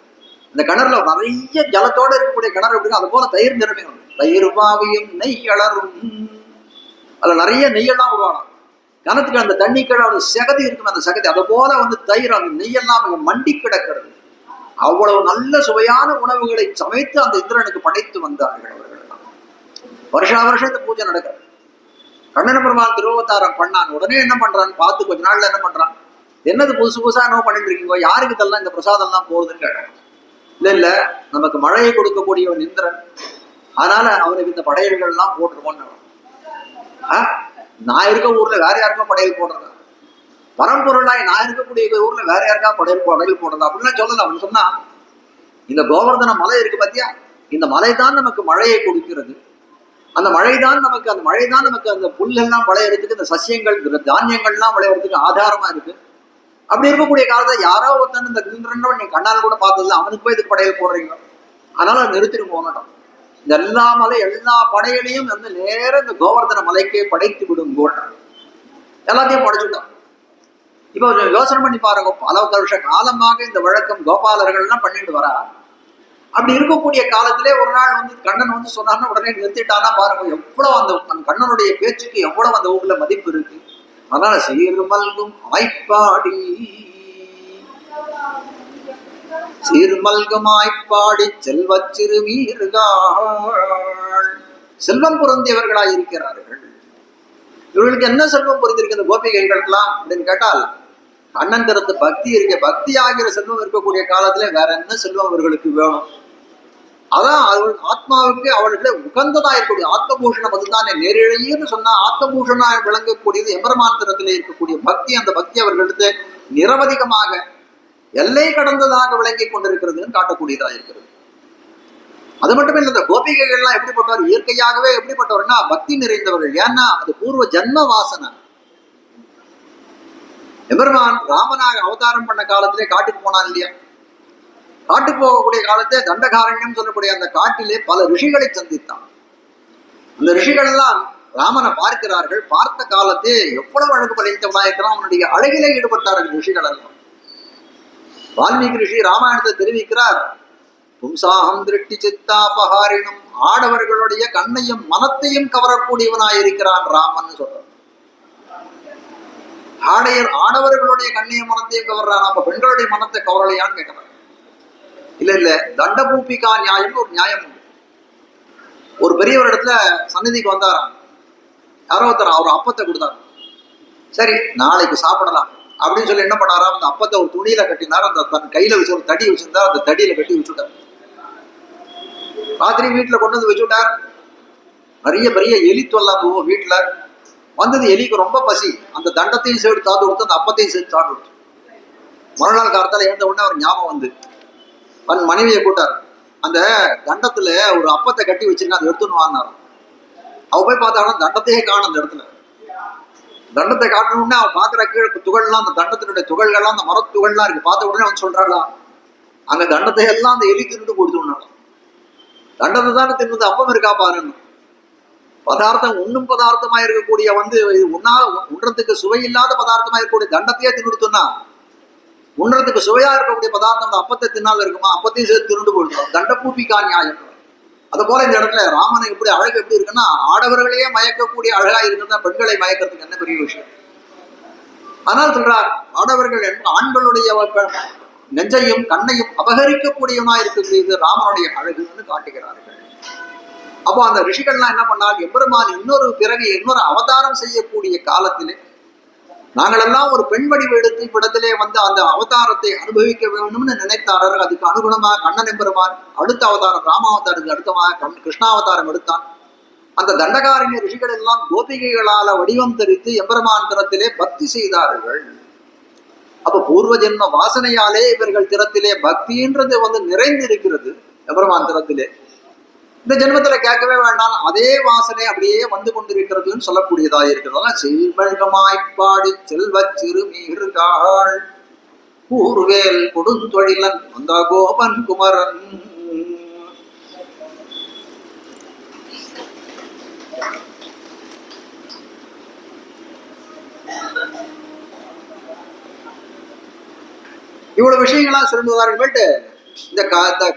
அந்த கிணறுல நிறைய ஜலத்தோட இருக்கக்கூடிய கிணறு எப்படி இருக்கும், அது போல தயிர் நிரம்பி வரும். தயிர் வாவியும் நெய் அலரும், அதுல நிறைய நெய்யெல்லாம் விடுவாங்க. கிணத்துக்கு அந்த தண்ணி கீழே ஒரு சகதி இருக்கும், அந்த சகதி அது போல தயிர் அந்த நெய்யெல்லாம் மண்டி கிடக்கிறது. அவ்வளவு நல்ல சுவையான உணவுகளை சமைத்து அந்த இந்திரனுக்கு படைத்து வந்தார்கள் அவர்கள் எல்லாம். வருஷா வருஷம் இந்த பூஜை நடக்கிறது. கண்ணன பெருமாள் திருவவதாரம் பண்ணான். உடனே என்ன பண்றான்னு பார்த்து கொஞ்ச நாள்ல என்ன பண்றான், என்னது புதுசு புதுசா என்ன பண்ணிட்டு இருக்கீங்க, யாருக்கு இதெல்லாம் இந்த பிரசாதம் எல்லாம் போகுதுன்னு கேட்டான். இல்ல இல்ல நமக்கு மழையை கொடுக்கக்கூடியவன் இந்திரன், அதனால அவனுக்கு இந்த படையல்கள் எல்லாம் போட்டுருவோன்னு. நான் இருக்க ஊர்ல வேற யாருக்கும் படையல் போடுறதா, பரம்பொருளாய் நான் இருக்கக்கூடிய ஊர்ல வேற யாருக்கா படையல் போடுறது அப்படின்னா சொல்லலாம். அப்படின்னு சொன்னா இந்த கோவர்தன மலை இருக்கு பாத்தியா, இந்த மலை தான் நமக்கு மழையை கொடுக்கிறது, அந்த மழை தான் நமக்கு அந்த புல்லெல்லாம் விளையறதுக்கு, இந்த சசியங்கள் தானியங்கள்லாம் விளையறதுக்கு ஆதாரமா இருக்கு. அப்படி இருக்கக்கூடிய காலத்துல யாரோ ஒருத்தன் இந்த நீ கண்ணால் கூட பார்த்ததில்ல, அவனுக்கு போய் இதுக்கு படையல் போடுறீங்க, அதனால நிறுத்திட்டு போகட்டும். இந்த எல்லா படையலையும் நேரம் இந்த கோவர்தன மலைக்கே படைத்து விடும் கோட்டம், எல்லாத்தையும் படைச்சுட்டான். இப்ப யோசனை பண்ணி பாருங்க, பல வருஷ காலமாக இந்த வழக்கம் கோபாலர்கள்லாம் பண்ணிட்டு வரா. அப்படி இருக்கக்கூடிய காலத்திலே ஒரு நாள் கண்ணன் சொன்னான்னா உடனே நிறுத்திட்டானா பாருங்க, எவ்வளவு அந்த கண்ணனுடைய பேச்சுக்கு எவ்வளவு அந்த ஊர்ல மதிப்பு இருக்கு. அதனால சீர்மல்கும் ஆய்ப்பாடி, சீர்மல்கும் ஆய்ப்பாடி செல்வ சிறுமீர்கள், செல்வம் பொருந்தியவர்களாய் இருக்கிறார்கள். இவர்களுக்கு என்ன செல்வம் பொருந்திருக்கு இந்த கோபிகைகளுக்கெல்லாம் அப்படின்னு கேட்டால், கண்ணன் தரத்து பக்தி இருக்க, பக்தி ஆகிற செல்வம் இருக்கக்கூடிய காலத்துல வேற என்ன செல்வம் அவர்களுக்கு வேணும். அதான் ஆத்மாவுக்கு அவர்களுக்கு உகந்ததா இருக்கக்கூடிய ஆத்மபூஷணம் அதுதானே. நேரிழையன்னு சொன்னா ஆத்மபூஷணா விளங்கக்கூடியது எம்பெருமான் தரத்திலே இருக்கக்கூடிய பக்தி. அந்த பக்தி அவர்களுக்கு நிரவதிகமாக எல்லை கடந்ததாக விளங்கி கொண்டிருக்கிறதுன்னு காட்டக்கூடியதா இருக்கிறது. அது மட்டும் இல்லை, இந்த கோபிகைகள்லாம் எப்படிப்பட்டவர், இயற்கையாகவே எப்படிப்பட்டவர்னா பக்தி நிறைந்தவர்கள். ஏன்னா அது பூர்வ ஜன்ம வாசனை. எம்பெருமான் ராமனாக அவதாரம் பண்ண காலத்திலே காட்டுக்கு போனான் இல்லையா, காட்டுக்கு போகக்கூடிய காலத்திலே தண்டகாரண்யம் சொல்லக்கூடிய அந்த காட்டிலே பல ரிஷிகளை சந்தித்தான். அந்த ரிஷிகள் எல்லாம் ராமனை பார்க்கிறார்கள். பார்த்த காலத்தே எவ்வளவு அழகு படைத்தவனா இருக்கிறான், அவனுடைய அழகிலே ஈடுபட்டார்கள் ரிஷிகள் எல்லாம். வால்மீகி ரிஷி ராமாயணத்தை தெரிவிக்கிறார், பும்சாகம் திருஷ்டி சித்தாபகாரினும், ஆடவர்களுடைய கண்ணையும் மனத்தையும் கவரக்கூடியவனாயிருக்கிறான் ராமன் சொல்றான். ஆடவர்களுடைய கண்ணையும் மனத்தையும் கவர்றான், நம்ம பெண்களுடைய மனத்தை கவரலையான்னு கேட்கிறான். இல்ல இல்ல, தண்டபூபிகா நியாயம்னு ஒரு நியாயம் உண்டு. ஒரு பெரியவர் இடத்துல சந்நிதிக்கு வந்தாராம். யாரோ ஒருத்தர் அவர் அப்பத்தை கொடுத்தாரு. சரி நாளைக்கு சாப்பிடலாம் அப்படின்னு சொல்லி என்ன பண்ணாராம், அந்த அப்பத்தை ஒரு துணியில கட்டினார். அந்த தன் கையில வச்சு ஒரு தடி வச்சிருந்தார், அந்த தடியில கட்டி வச்சுட்டார். ராத்திரி வீட்டுல கொண்டு வந்து வச்சுட்டார். நிறைய பெரிய எலி தொல்லாம் வீட்டுல வந்தது. எலிக்கு ரொம்ப பசி. அந்த தண்டத்தையும் சேர்த்து சாப்பிட்டு கொடுத்து அந்த அப்பத்தையும் சேர்த்து சாப்பிட்டு கொடுத்து மறுநாள் காலத்தால எழுந்த உடனே அவர் ஞாபகம் வந்து தன் மனைவியை கூட்டார். அந்த தண்டத்துல ஒரு அப்பத்தை கட்டி வச்சிருக்கேன், அதை எடுத்துன்னு வாங்கினார். அவ போய் பார்த்தாலும் தண்டத்தையே காணும். அந்த இடத்துல தண்டத்தை காட்டணும்னே அவன் பாக்குற கீழே துகள்லாம், அந்த தண்டத்தினுடைய துகள்கள்லாம், அந்த மரத்துகள்லாம் இருக்கு. பார்த்த உடனே அவன் சொல்றாளா, அங்க தண்டத்தை எல்லாம் அந்த எலி தின்னு கொடுத்துனாலும். தண்டத்தை தானே தின்னு, அப்பம் இருக்கா பாருன்னு. பதார்த்தம் உண்ணும் பதார்த்தமா இருக்கக்கூடிய உண்றதுக்கு சுவை இல்லாத பதார்த்தமா இருக்கக்கூடிய தண்டத்தையே தின்னுடுத்துனா, உண்றதுக்கு சுவையா இருக்கக்கூடிய பதார்த்தம் அந்த அப்பத்தை தின்னால இருக்குமா, அப்பத்தையும் சேர்த்து தின்னு போயிடும். தண்டபூபிகா நியாயம். அது போல இந்த இடத்துல ராமனை எப்படி அழகு எப்படி இருக்குன்னா, ஆடவர்களையே மயக்கக்கூடிய அழகா இருக்குன்னா பெண்களை மயக்கிறதுக்கு என்ன பெரிய விஷயம். ஆனால் சொல்றார், ஆடவர்கள் ஆண்களுடைய நெஞ்சையும் கண்ணையும் அபகரிக்கக்கூடியவனா இருக்கக்கூடியது ராமனுடைய அழகுன்னு காட்டுகிறார்கள். அப்போ அந்த ரிஷிகள்லாம் என்ன பண்ணால், எம்பெருமான் இன்னொரு அவதாரம் செய்யக்கூடிய காலத்திலே நாங்கள் எல்லாம் ஒரு பெண் வடிவு எடுத்து இப்படத்திலே அந்த அவதாரத்தை அனுபவிக்க வேண்டும்னு நினைத்தார்கள். அதுக்கு அனுகுணமாக கண்ணன் எம்பெருமான் அடுத்த அவதாரம் ராமாவதாரத்துக்கு அடுத்தமாக கிருஷ்ணாவதாரம் எடுத்தான். அந்த தண்டகாரண்ய ரிஷிகள் எல்லாம் கோபிகைகளால வடிவம் தரித்து எம்பெருமான் திறத்திலே பக்தி செய்தார்கள். அப்ப பூர்வ ஜென்ம வாசனையாலே இவர்கள் திறத்திலே பக்தின்றது நிறைந்து இருக்கிறது எம்பெருமான் திறத்திலே. இந்த ஜென்மத்துல கேட்கவே வேண்டாம், அதே வாசனை அப்படியே வந்து கொண்டிருக்கிறதுன்னு சொல்லக்கூடியதா இருக்கிறது. செல்வழ்கமாய்ப்பாடி செல்வ சிறுமீர்காள் கூர்வேல் கொடுந்தொழிலன் அந்த கோபன் குமரன். இவ்வளவு விஷயங்களா சொல்லுவார்கள். இந்த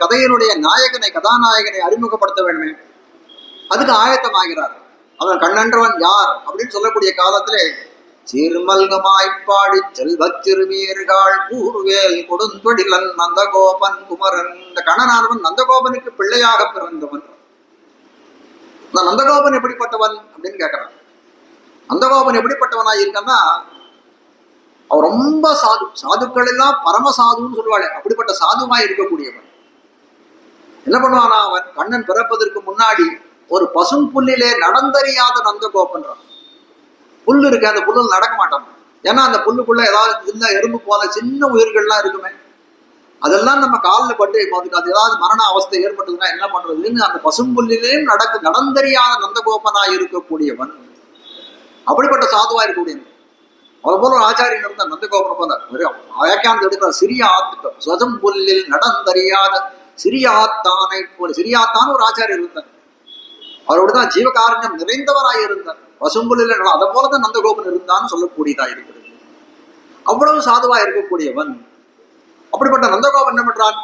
கதையினுடைய கதாநாயகனை அறிமுகப்படுத்த வேண்டுமே, அதுக்கு ஆயத்தமாகிறார். அவன் கண்ணன்றவன் யார் அப்படின்னு சொல்லக்கூடிய காலத்திலே சீர்மல்கமாய்ப்பாடி செல்வ சிறுமீர்கள் கூர்வேல் கொடுந்தொழிலன் நந்தகோபன் குமரன். இந்த கண்ணனானவன் நந்தகோபனுக்கு பிள்ளையாக பிறந்தவன். இந்த நந்தகோபன் எப்படிப்பட்டவன் அப்படின்னு கேட்கிறான். நந்தகோபன் எப்படிப்பட்டவனா இருக்கன்னா, அவன் ரொம்ப சாதுக்கள் எல்லாம் பரமசாதுன்னு சொல்லுவாள். அப்படிப்பட்ட சாதுவா இருக்கக்கூடியவன். என்ன பண்ணுவானா, அவன் கண்ணன் பிறப்பதற்கு முன்னாடி ஒரு பசும் புல்லிலே நடந்தறியாத நந்தகோபன்றான். புல்லு இருக்கு, அந்த புல்லு நடக்க மாட்டான். ஏன்னா அந்த புல்லுக்குள்ள ஏதாவது சின்ன எறும்பு போல சின்ன உயிர்கள்லாம் இருக்குமே, அதெல்லாம் நம்ம காலில் பட்டு அது ஏதாவது மரண அவஸ்தை ஏற்பட்டதுன்னா என்ன பண்றதுன்னு அந்த பசும்புல்லிலேயும் நடந்தறியாத நந்தகோபனா இருக்கக்கூடியவன். அப்படிப்பட்ட சாதுவா இருக்கக்கூடியவன். அவர் போல ஒரு ஆச்சாரியன் இருந்தார், நந்தகோபுரம் போனார். வியாக்கியானத்தை எடுக்கிறார். சிறிய ஆத்துக்கள் சொதம் புல்லில் நடந்தறியாத சிறிய ஆத்தானை போல, சிறியாத்தான் ஒரு ஆச்சாரியர் இருந்தார். அவரோடதான் ஜீவகாரண்யம் நிறைந்தவராய் இருந்தார். பசும்புல்லில் அதை போலதான் நந்தகோபன் இருந்தான்னு சொல்லக்கூடியதா இருக்கிறது. அவ்வளவு சாதுவா இருக்கக்கூடியவன். அப்படிப்பட்ட நந்தகோபன் என்ன பண்றான்,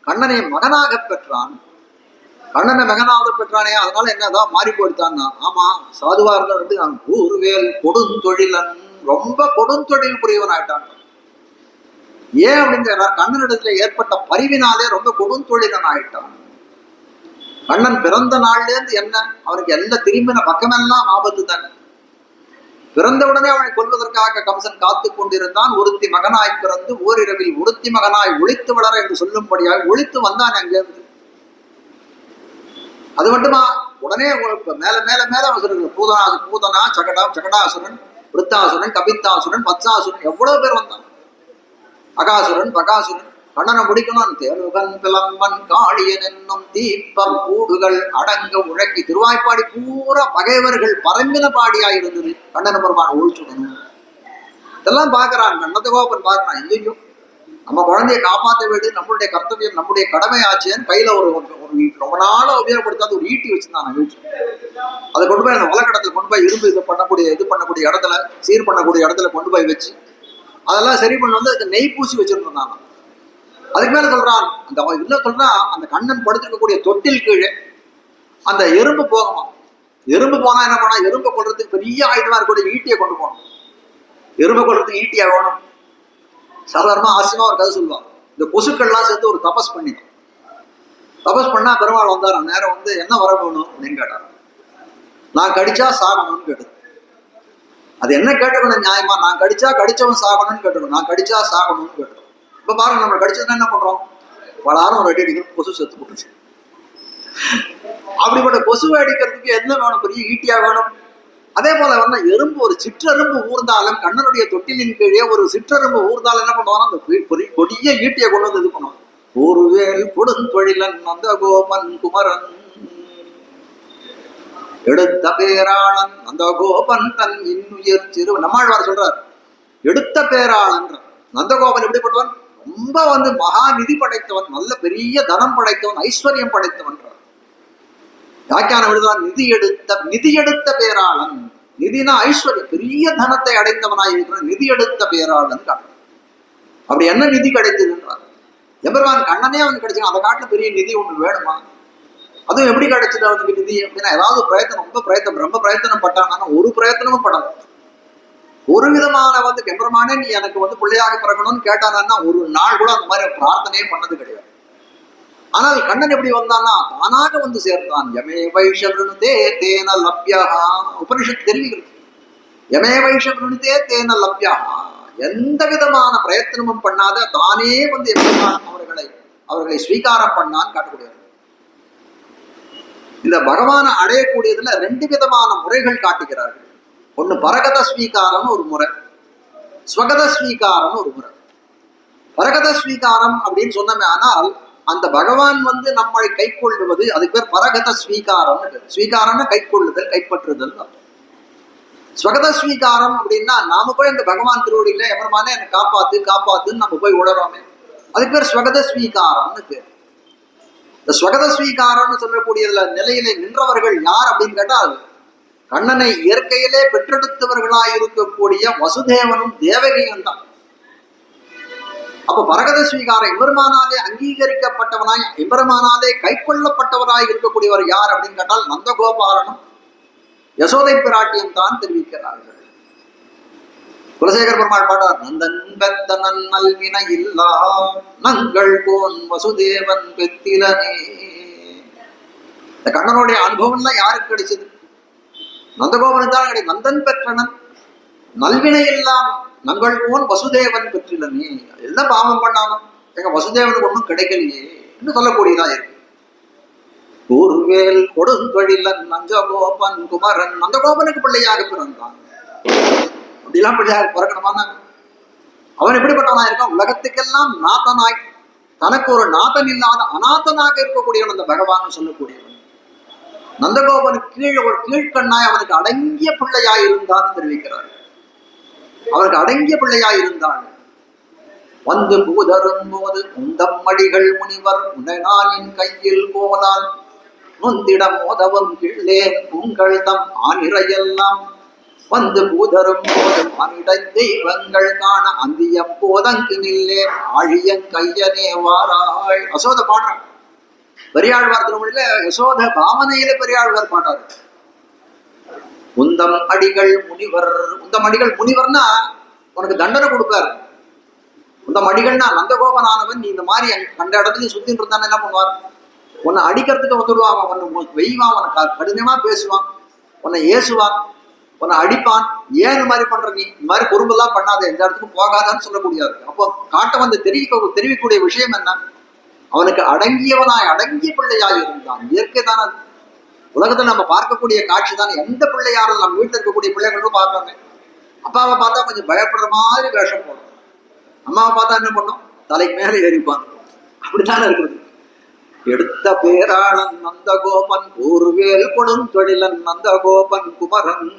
கண்ணனை மகனாக பெற்றான். கண்ணனை மகனாக பெற்றானே, அதனால என்னதான் மாறி போயிட்டான்னா, ஆமா சாதுவா இருந்தா நான் கூர்வேல் கொடுந்தொழிலன், ரொம்ப கொடுந்தொழில் புரியவன் ஆயிட்டான். ஏன் அப்படிங்கிற கண்ணனிடத்துல ஏற்பட்ட பரிவினாலே ரொம்ப கொடுந்தொழிலன் ஆயிட்டான். கண்ணன் பிறந்த நாள்ல இருந்து என்ன அவனுக்கு எல்லாம் திரும்பின பக்கமெல்லாம் ஆபத்து தானே. பிறந்தவுடனே அவனை கொல்வதற்காக கம்சன் காத்து கொண்டிருந்தான். ஒருத்தி மகனாய் பிறந்து ஓரிரவில் ஒருத்தி மகனாய் ஒளித்து வளர என்று சொல்லும்படியாக ஒளித்து வந்தான் அங்கிருந்து. அது மட்டுமா, உடனே மேல மேல மேல அவசரங்கள் பூதனா சகடாசுரன் விருத்தாசுரன் கபித்தாசுரன் பத்சாசுரன் எவ்வளவு பேர் வந்தான். அகாசுரன் பகாசுரன். கண்ணனை முடிக்கணும். தேனுகன் பிளம்பன் காளியன் என்னும் தீப்பம் கூடுகள் அடங்க உழக்கி திருவாய்ப்பாடி பூரா பகைவர்கள் பரம்பின பாடியாயிருந்தது. கண்ணன பெருமான் ஒழிச்சுடணும். இதெல்லாம் பாக்குறான் நந்தகோபன். பார்க்கிறான், ஐயோ நம்ம குழந்தைய காப்பாற்ற வேண்டியது நம்மளுடைய கர்த்தவியம், நம்முடைய கடமை ஆச்சுன்னு கையில ஒரு ரொம்ப நாளா உபயோகப்படுத்தாத ஒரு ஈட்டி வச்சிருந்தாங்க வீட்டுல. அதை கொண்டு போய் அந்த உலகடத்துல கொண்டு போய் இரும்பு இது பண்ணக்கூடிய இடத்துல, சீர் பண்ணக்கூடிய இடத்துல கொண்டு போய் வச்சு அதெல்லாம் சரி பண்ண வந்து அதுக்கு நெய் பூசி வச்சிருந்தாங்க. அதுக்கு மேல சொல்றான், அந்த இல்ல சொல்றான், அந்த கண்ணன் படுத்திருக்கக்கூடிய தொட்டில் கீழே அந்த எறும்பு போகுமா. எறும்பு போனா என்ன பண்ணா, எறும்பை கொள்றதுக்கு பெரிய ஆயுதமா இருக்கக்கூடிய ஈட்டியை கொண்டு போகணும். எறும்பை கொள்றதுக்கு ஈட்டியா வேணும். சாதாரணமா ஆசியமா ஒரு கதை சொல்லுவாங்க. இந்த கொசுக்கள்லாம் சேர்த்து ஒரு தபஸ் பண்ணிட்டோம். தபஸ் பண்ணா பெருமாள் வந்தாரா, நேரம் வந்து என்ன வர வேணும் அப்படின்னு கேட்டார். நான் கடிச்சா சாகணும்னு கேட்டது. அது என்ன கேட்டுக்கணும் நியாயமா, நான் கடிச்சா கடிச்சவன் சாகணும்னு கேட்டுக்கணும், நான் கடிச்சா சாகணும்னு கேட்டுக்கணும். இப்ப பாருங்க, நம்ம கடிச்சதுன்னா என்ன பண்றோம், பலாரும் ஒரு அடி அடிக்கிறோம், கொசு செத்து போட்டுச்சு. அப்படிப்பட்ட கொசுவை அடிக்கிறதுக்கு என்ன வேணும், பெரிய ஈட்டியா வேணும். அதே போல வந்து எறும்பு, ஒரு சிற்றெரும்பு ஊர்ந்தாலும், கண்ணனுடைய தொட்டிலின் கீழே ஒரு சிற்றெரும்பு ஊர்ந்தாலும் என்ன பண்ணுவாங்க, அந்த கொடிய ஈட்டியை கொண்டு வந்து இது பண்ணுவாங்க. ஒருவேல் கொடுந்தொழிலன் அந்த கோபன் குமரன் எடுத்த பேராளன் அந்த கோபன் தன் இன்னுயிர் சிறு. நம்மாழ்வார் சொல்றார், எடுத்த பேராளன். நந்தகோபன் எப்படிப்பட்டவன், ரொம்ப வந்து மகா நிதி படைத்தவன், நல்ல பெரிய தனம் படைத்தவன், ஐஸ்வர்யம் படைத்தவன். வியாக்கியானம் எழுதுவான், நிதி எடுத்த பேராளன். நிதினா ஐஸ்வர்யம், பெரிய தனத்தை அடைந்தவனாய் இருக்கிற நிதி எடுத்த பேராளன் காட்டுறான். அப்படி என்ன நிதி கிடைத்ததுன்றார் எம்பெருமான் கண்ணனே அவனுக்கு கிடைச்சான். அதை காட்டுல பெரிய நிதி ஒண்ணு வேணுமா? அதுவும் எப்படி கிடைச்சது அவனுக்கு நிதி அப்படின்னா, ஏதாவது பிரயத்தனம், ரொம்ப பிரயத்தனம் பட்டானா, ஒரு பிரயத்தனமும் படல. ஒரு விதமான வந்து எம்பெருமானே நீ எனக்கு வந்து பிள்ளையாக பிறக்கணும்னு கேட்டானா ஒரு நாள் கூட அந்த மாதிரி பிரார்த்தனையே பண்ணது கிடையாது. ஆனால் கண்ணன் எப்படி வந்தானா, தானாக வந்து சேர்த்தான். யமே வைஷவருணுதே தேன லப்யா, உபனிஷத்து தெரிவிக்கிறது. யமே வைஷவருணுதே தேன லப்யா, எந்த விதமான பிரயத்தனமும் பண்ணாத தானே வந்து அவர்களை ஸ்வீகாரம் பண்ணான்னு காட்டக்கூடியது. இந்த பகவான அடையக்கூடியதுல 2 விதமான முறைகள் காட்டுகிறார்கள். ஒண்ணு பரகத ஸ்வீகாரம்னு ஒரு முறை, ஸ்வகத ஸ்வீகாரம்னு ஒரு முறை. பரகத ஸ்வீகாரம் அப்படின்னு சொன்னமே, ஆனால் அந்த பகவான் வந்து நம்மளை கை கொள்ளுவது, அதுக்கு பேர் பரகத ஸ்வீகாரம். ஸ்வீகாரம்னா கை கொள்ளுதல், கைப்பற்றுதல். ஸ்வகத ஸ்வீகாரம் அப்படின்னா, நாம போய் அந்த பகவான் திருவடியில எவருமானே என்னை காப்பாத்துன்னு நம்ம போய் உணர்றோமே, அதுக்கு பேர் ஸ்வகத ஸ்வீகாரம்னு பேர். இந்த ஸ்வகத ஸ்வீகாரம்னு சொல்லக்கூடியதுல நிலையிலே நின்றவர்கள் யார் அப்படின்னு கேட்டால், கண்ணனை இயற்கையிலே பெற்றெடுத்தவர்களாய் இருக்கக்கூடிய வசுதேவனும் தேவகியும் தான். அப்ப பரகத ஸ்வீகாரம் எம்பெருமானாலே அங்கீகரிக்கப்பட்டவனாய், எம்பெருமானாலே கை கொள்ளப்பட்டவராய் இருக்கக்கூடியவர் யார் அப்படின்னு கேட்டால் நந்தகோபாலனும் யசோதை பிராட்டியும் தான் தெரிவிக்கிறார்கள். குலசேகர பெருமாள் பாட்டார், நந்தன் பெத்த நல்வினை இல்லா நங்கள் கோன் வசுதேவன் பெத்திலனே. இந்த கண்ணனுடைய அனுபவம்லாம் யாருக்கு கிடைச்சது? நந்தகோபனுக்கு தான் கிடையாது. நந்தன் பெற்றனன் நல்வினை இல்லாம நங்கள் போன் வசுதேவன் பெற்றிலனே. எல்லாம் பாவம் பண்ணாலும் எங்க வசுதேவனுக்கு ஒன்றும் கிடைக்கலையே என்று சொல்லக்கூடியதா இருக்கு. கூர்வேல் கொடுந்தொழிலன் நஞ்சகோபன் குமரன், நந்தகோபனுக்கு பிள்ளையாக பிறந்தான். அப்படிலாம் பிள்ளையாக பிறக்கணுமா? அவன் எப்படிப்பட்டவனா இருக்கான், உலகத்துக்கெல்லாம் நாதனாய், தனக்கு ஒரு நாதன் இல்லாத அநாதனாக இருக்கக்கூடியவன் அந்த பகவான் சொல்லக்கூடியவன். நந்தகோபனுக்கு கீழே ஒரு கீழ்கண்ணாய் அவனுக்கு அடங்கிய பிள்ளையாய் இருந்தான்னு தெரிவிக்கிறார். அவருக்கு அடங்கிய பிள்ளையாய் இருந்தாள். வந்து பூதரும் போது உந்தம் மடிகள் முனிவர் உடனானின் கையில் போனால் நொந்திடம் மோதவம் கிள்ளே உங்கள் தம் ஆனிரையெல்லாம் வந்து பூதரும் போது மானிட தெய்வங்கள் காண அந்தியம் போதங்கு நில்லே ஆழியன் கையனே வாராய். யசோத பாடுறான். பெரியாழ்வார் திருமொழியில யசோத பாவனையில பெரியாழ்வார் பாட்டாரு. உந்தம் அடிகள் முனிவர். உந்தம் அடிகள் முனிவர்னா உனக்கு தண்டனை கொடுப்பாரு. உந்தம் அடிகள்னா நந்தகோபனானவன் நீ இந்த மாதிரி கண்ட இடத்துலயும் சுத்தின்னு இருந்தான்னு என்ன பண்ணுவார், உன்னை அடிக்கிறதுக்கு வந்துடுவான், உன்னை வெய்வான், உனக்கு கடினமா பேசுவான், உன்னை ஏசுவான், உன்னை அடிப்பான். ஏன் இந்த மாதிரி பண்ற, நீ இந்த மாதிரி குறும்பெல்லாம் பண்ணாத, எந்த இடத்துக்கும் போகாதான்னு சொல்லக்கூடியது. அப்போ காட்ட வந்து தெரிவிக்கக்கூடிய விஷயம் என்ன, அவனுக்கு அடங்கியவனாய் அடங்கிய பிள்ளையாய் இருந்தான். இயற்கை தானே அது. உலகத்துல நம்ம பார்க்கக்கூடிய காட்சி தானே. எந்த பிள்ளையாரும் நம்ம வீட்டில் இருக்கக்கூடிய பிள்ளைகளும் பார்க்கறோமே, அப்பாவை பார்த்தா கொஞ்சம் பயப்படுற மாதிரி வேஷம் போடும், அம்மாவை பார்த்தா என்ன பண்ணும், தலைக்கு மேலே ஏறிப்பாங்க. அப்படித்தானே இருக்குது. எடுத்த பேராளன் நந்தகோபன் கூர்வேல் கொடுந்தொழிலன் நந்தகோபன் குமரன்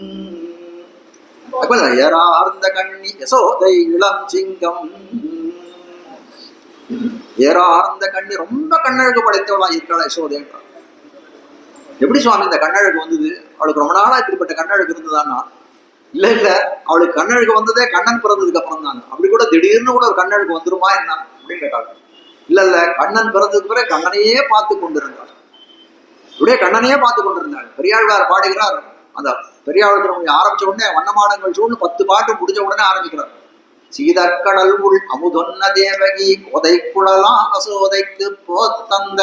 ஏறார்ந்த கண்ணி யசோதை இளம் சிங்கம். ஏறார்ந்த கண்ணி, ரொம்ப கண்ணழகு படைத்தவளா இருக்கிறாள் யசோதை. எப்படி சுவாமி இந்த கண்ணழகு வந்தது? அவளுக்கு ரொம்ப நாளா இப்படிப்பட்ட கண்ணழகு இருந்ததான்னா, இல்ல இல்ல, அவளுக்கு கண்ணழகு வந்ததே கண்ணன் பிறந்ததுக்கு அப்புறம் தான். அப்படி கூட திடீர்னு கூட ஒரு கண்ணழகு வந்துருமா என்ன அப்படின்னு கேட்டாங்க. இல்ல இல்ல, கண்ணன் பிறந்ததுக்கு பிறகு கண்ணனையே பார்த்து கொண்டிருந்தாள். இப்படியே கண்ணனையே பார்த்து கொண்டிருந்தாள். பெரியாழ்வார் பாடுகிறார். அந்த பெரியாழ்வார் ஆரம்பிச்ச உடனே வண்ணமாடங்கள் சூழ்ந்து 10 பாட்டு முடிஞ்ச உடனே ஆரம்பிக்கிறார். சீதற்கடல் உள் அமுதொன்ன தேவகி கோதை குழலா அசோதைக்கு போத்தந்த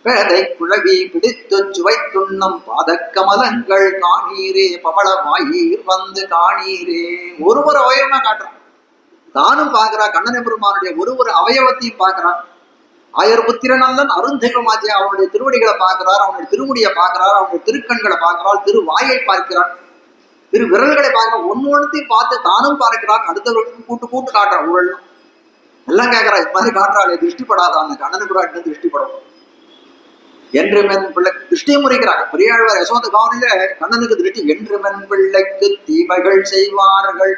பேதை குழவி பிடித்து சுவைத்துண்ணம் பாதக்கமலங்கள் காணீரே பவள வாயீர் வந்து காணீரே. ஒரு அவயவமா காட்டுறான். தானும் பார்க்கிறா கண்ணன பெருமானுடைய ஒரு அவயவத்தையும் பார்க்கிறான். ஆயர்புத்திரன் அல்லன் அருந்தெய்வமாச்சே, அவனுடைய திருவடிகளை பார்க்கிறார், அவனுடைய திருமுடியை பார்க்கிறார், அவனுடைய திருக்கண்களை பார்க்கிறார், திருவாயை பார்க்கிறான், திரு விரல்களை பார்க்கிறான். ஒன்னொன்னையும் பார்த்து தானும் பார்க்கிறான். அடுத்தவர்களுக்கும் கூட்டு கூட்டு காட்டுறான். ஊழல் எல்லாம் கேட்கிறா. இது மாதிரி காட்டுறாள், திருஷ்டிப்படாதான் கண்ணனுக்கு திருஷ்டிப்படும் என்று மென் பிள்ளை திருஷ்டியை முறைக்கிறாங்க. பெரியாழ்வார் யசோத கவனில கண்ணனுக்கு திருஷ்டி. என்று மென் பிள்ளைக்கு தீமைகள் செய்வார்கள்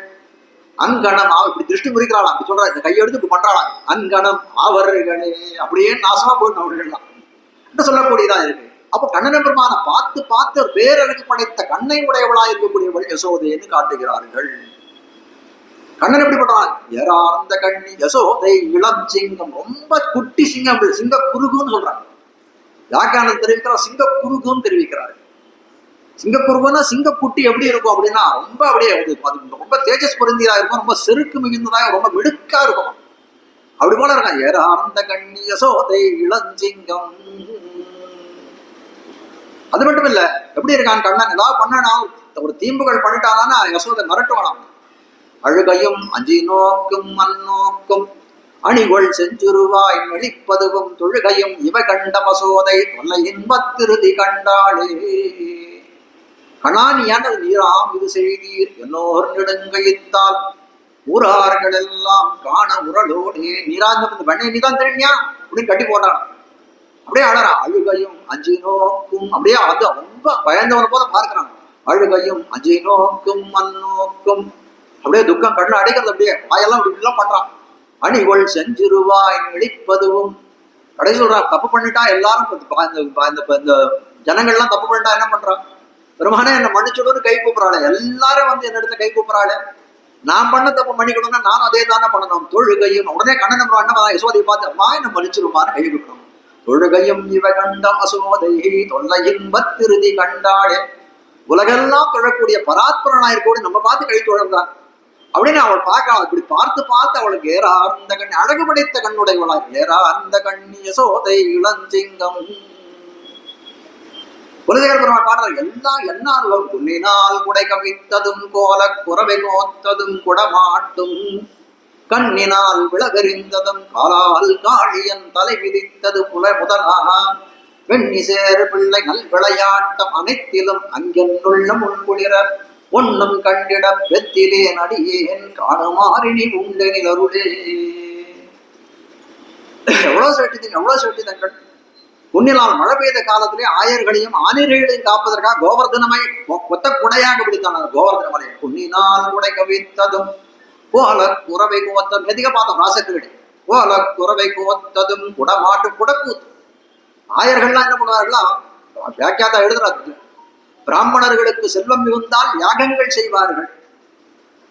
அங்கனம் இப்படி திருஷ்டி முறிக்கிறாளாம். அப்படி சொல்றா. இந்த கையெடுத்து இப்படி பண்றாளாம். அங்கனம் அவர்களே, அப்படியே நாசமா போயிடும் அவர்கள்லாம் என்று சொல்லக்கூடியதா இருக்கு. அப்ப கண்ணன பெருமான பார்த்து பார்த்து பேரழகு படைத்த கண்ணை உடையவளா இருக்கக்கூடியவள் யசோதைன்னு காட்டுகிறார்கள். கண்ணன் எப்படி பண்றான்? ஏறார்ந்த கண்ணி யசோதை இளம் சிங்கம், ரொம்ப குட்டி சிங்கம், சிங்க குருகுன்னு சொல்றாங்க. வியாக்கியானம் தெரிவிக்கிறார், சிங்க குருகுன்னு தெரிவிக்கிறார். சிங்கக்குருகுன்னா சிங்கக்குட்டி எப்படி இருக்கும் அப்படின்னா ரொம்ப அப்படியே ரொம்ப தேஜஸ் பொருந்தியதா இருக்கும், ரொம்ப செருக்கு மிகுந்ததாக, ரொம்ப மிடுக்கா இருக்கும். அப்படி போல இருக்கான். ஏறார்ந்த கண்ணி யசோதை இளஞ்சிங்கம். அது மட்டும் இல்ல, எப்படி இருக்கான் கண்ணன்? ஏதாவது பண்ணனா, ஒரு தீம்புகள் பண்ணிட்டானா யசோதை மிரட்டுவானாம். அழுகையும் அஞ்சி நோக்கும் மண்ணோக்கும் அணிகொள் செஞ்சுருவாய் மெளிப்பதுவும் தொழுகையும் இவ கண்ட பசோதை தொல்லை இன்பத்திருதி கண்டாளே. கணானியான நீராம் இது செய்தீர் என்னோர் நெடுங்கைத்தால் ஊரார்கள் எல்லாம் காண உரலோடே. நீராந்த வெண்ணை நீதான் தெரியா அப்படின்னு கட்டி போட்டான். அப்படியே அழறா. அழுகையும் அஞ்சி நோக்கும், அப்படியே அது ரொம்ப பயந்தவன போல பார்க்கிறான். அழுகையும் அஞ்சி நோக்கும் மண்ணோக்கும், அப்படியே துக்கம் கடல அடைக்கிறது. அப்படியே வாயெல்லாம் இப்படிலாம் பண்றான். அணிகொள் செஞ்சிருவாய் நெளிப்பதுவும். கடை சொல்றா, தப்பு பண்ணிட்டா எல்லாரும் இந்த ஜனங்கள்லாம் தப்பு பண்ணிட்டா என்ன பண்றான்? பெருமானே என்ன மன்னிச்சுடுன்னு கை கூப்பிடறாளே. எல்லாரும் வந்து என்ன இடத்துல கை கூப்பிடறாளே. நான் பண்ண தப்பு மன்னிக்கணும்னா நானும் அதே தானே பண்ணணும். தொழுகையும் உடனே கண்ணன் என்ன யசோதையை பார்த்து அம்மா என்ன மன்னிச்சிருமான்னு கை கூப்பிடணும். தொழுகையும் இவ கண்ட அசோதை தொல்லை இன்பத்திருதி கண்டாளே. உலகெல்லாம் தொழக்கூடிய பராத்பரனாயிருக்கூட நம்ம பார்த்து கை தொழந்தான் அப்படின்னு அவள் பார்க்கலாம். இப்படி பார்த்து பார்த்து அவளுக்கு ஏறார்ந்த கண்ணி, அழகு படைத்த கண்ணுடையவளா. ஏறார்ந்த கண்ணி யசோதை இளஞ்சிங்கம். குலசேகர பெருமாள் பாடுறார். எல்லாம் என்னாலும் குன்னினால் குடை கவித்ததும் கோல குறவை கோத்ததும் குடமாட்டும் கண்ணினால் விளகறிந்ததும் காலால் காளியன் தலை விதித்தது புல முதலாக வெண்ணி சேர் பிள்ளை நல் விளையாட்டம் அனைத்திலும் அங்கென்னுள்ள முன்குளிர ஒன்னும் கண்டிட பெத்திலேன் அடியேன் காணுமாறினி உண்டெனில் அருளே. எவ்வளவு செட்டிதங்கள். உன்னினால் மழை பெய்த காலத்திலே ஆயர்களையும் ஆனிரைகளையும் காப்பதற்காக கோவர்தனமை கொத்த குடையாக பிடித்தான கோவர்தன மலையை. உன்னினால் குடை கவித்ததும் போல குறவை குவத்ததும், எதிக பார்த்தோம் ராசக்கிரடி. போல குறவை குவத்ததும் குடமாட்டு குடக்கூத்து. ஆயர்கள்லாம் என்ன பண்ணுவார்களா? வியாக்கியாதா எழுதுறாங்க. பிராமணர்களுக்கு செல்வம் மிகுந்தால் யாகங்கள் செய்வார்கள்.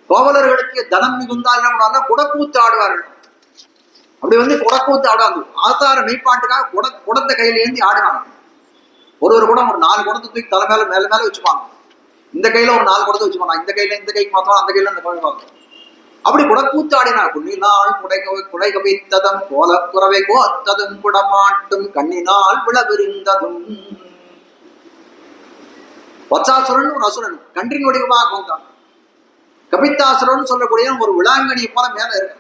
கோவலர்களுக்கு தனம் மிகுந்தால் என்ன பண்ணுவாங்க? குடக்கூத்து ஆடுவார்கள். அப்படி வந்து குடக்கூத்து ஆடாது. ஆசார மெய்ப்பாட்டுக்காக குடத்தை கையில ஏந்தி ஆடினாங்க. ஒரு குடம் ஒரு 4 குடத்தை தூக்கி தலை மேல மேல வச்சுப்பாங்க. இந்த கையில ஒரு 4 குடத்தை வச்சுப்பாங்க. இந்த கையில இந்த கைக்கு மாத்தம், அந்த கையில இந்த குழந்தை. அப்படி குடக்கூத்து ஆடினா. குன்னினால் குடை கவித்ததும் கோல குறவை கோத்ததும் குடமாட்டும் கண்ணினால் விளவிருந்ததும். வத்சாசுரன் ஒரு அசுரன் கன்றின் வடிவமாக வந்தான். கபித்தாசுரன் சொல்லக்கூடிய ஒரு விளாங்கனி போல மேல இருக்கு.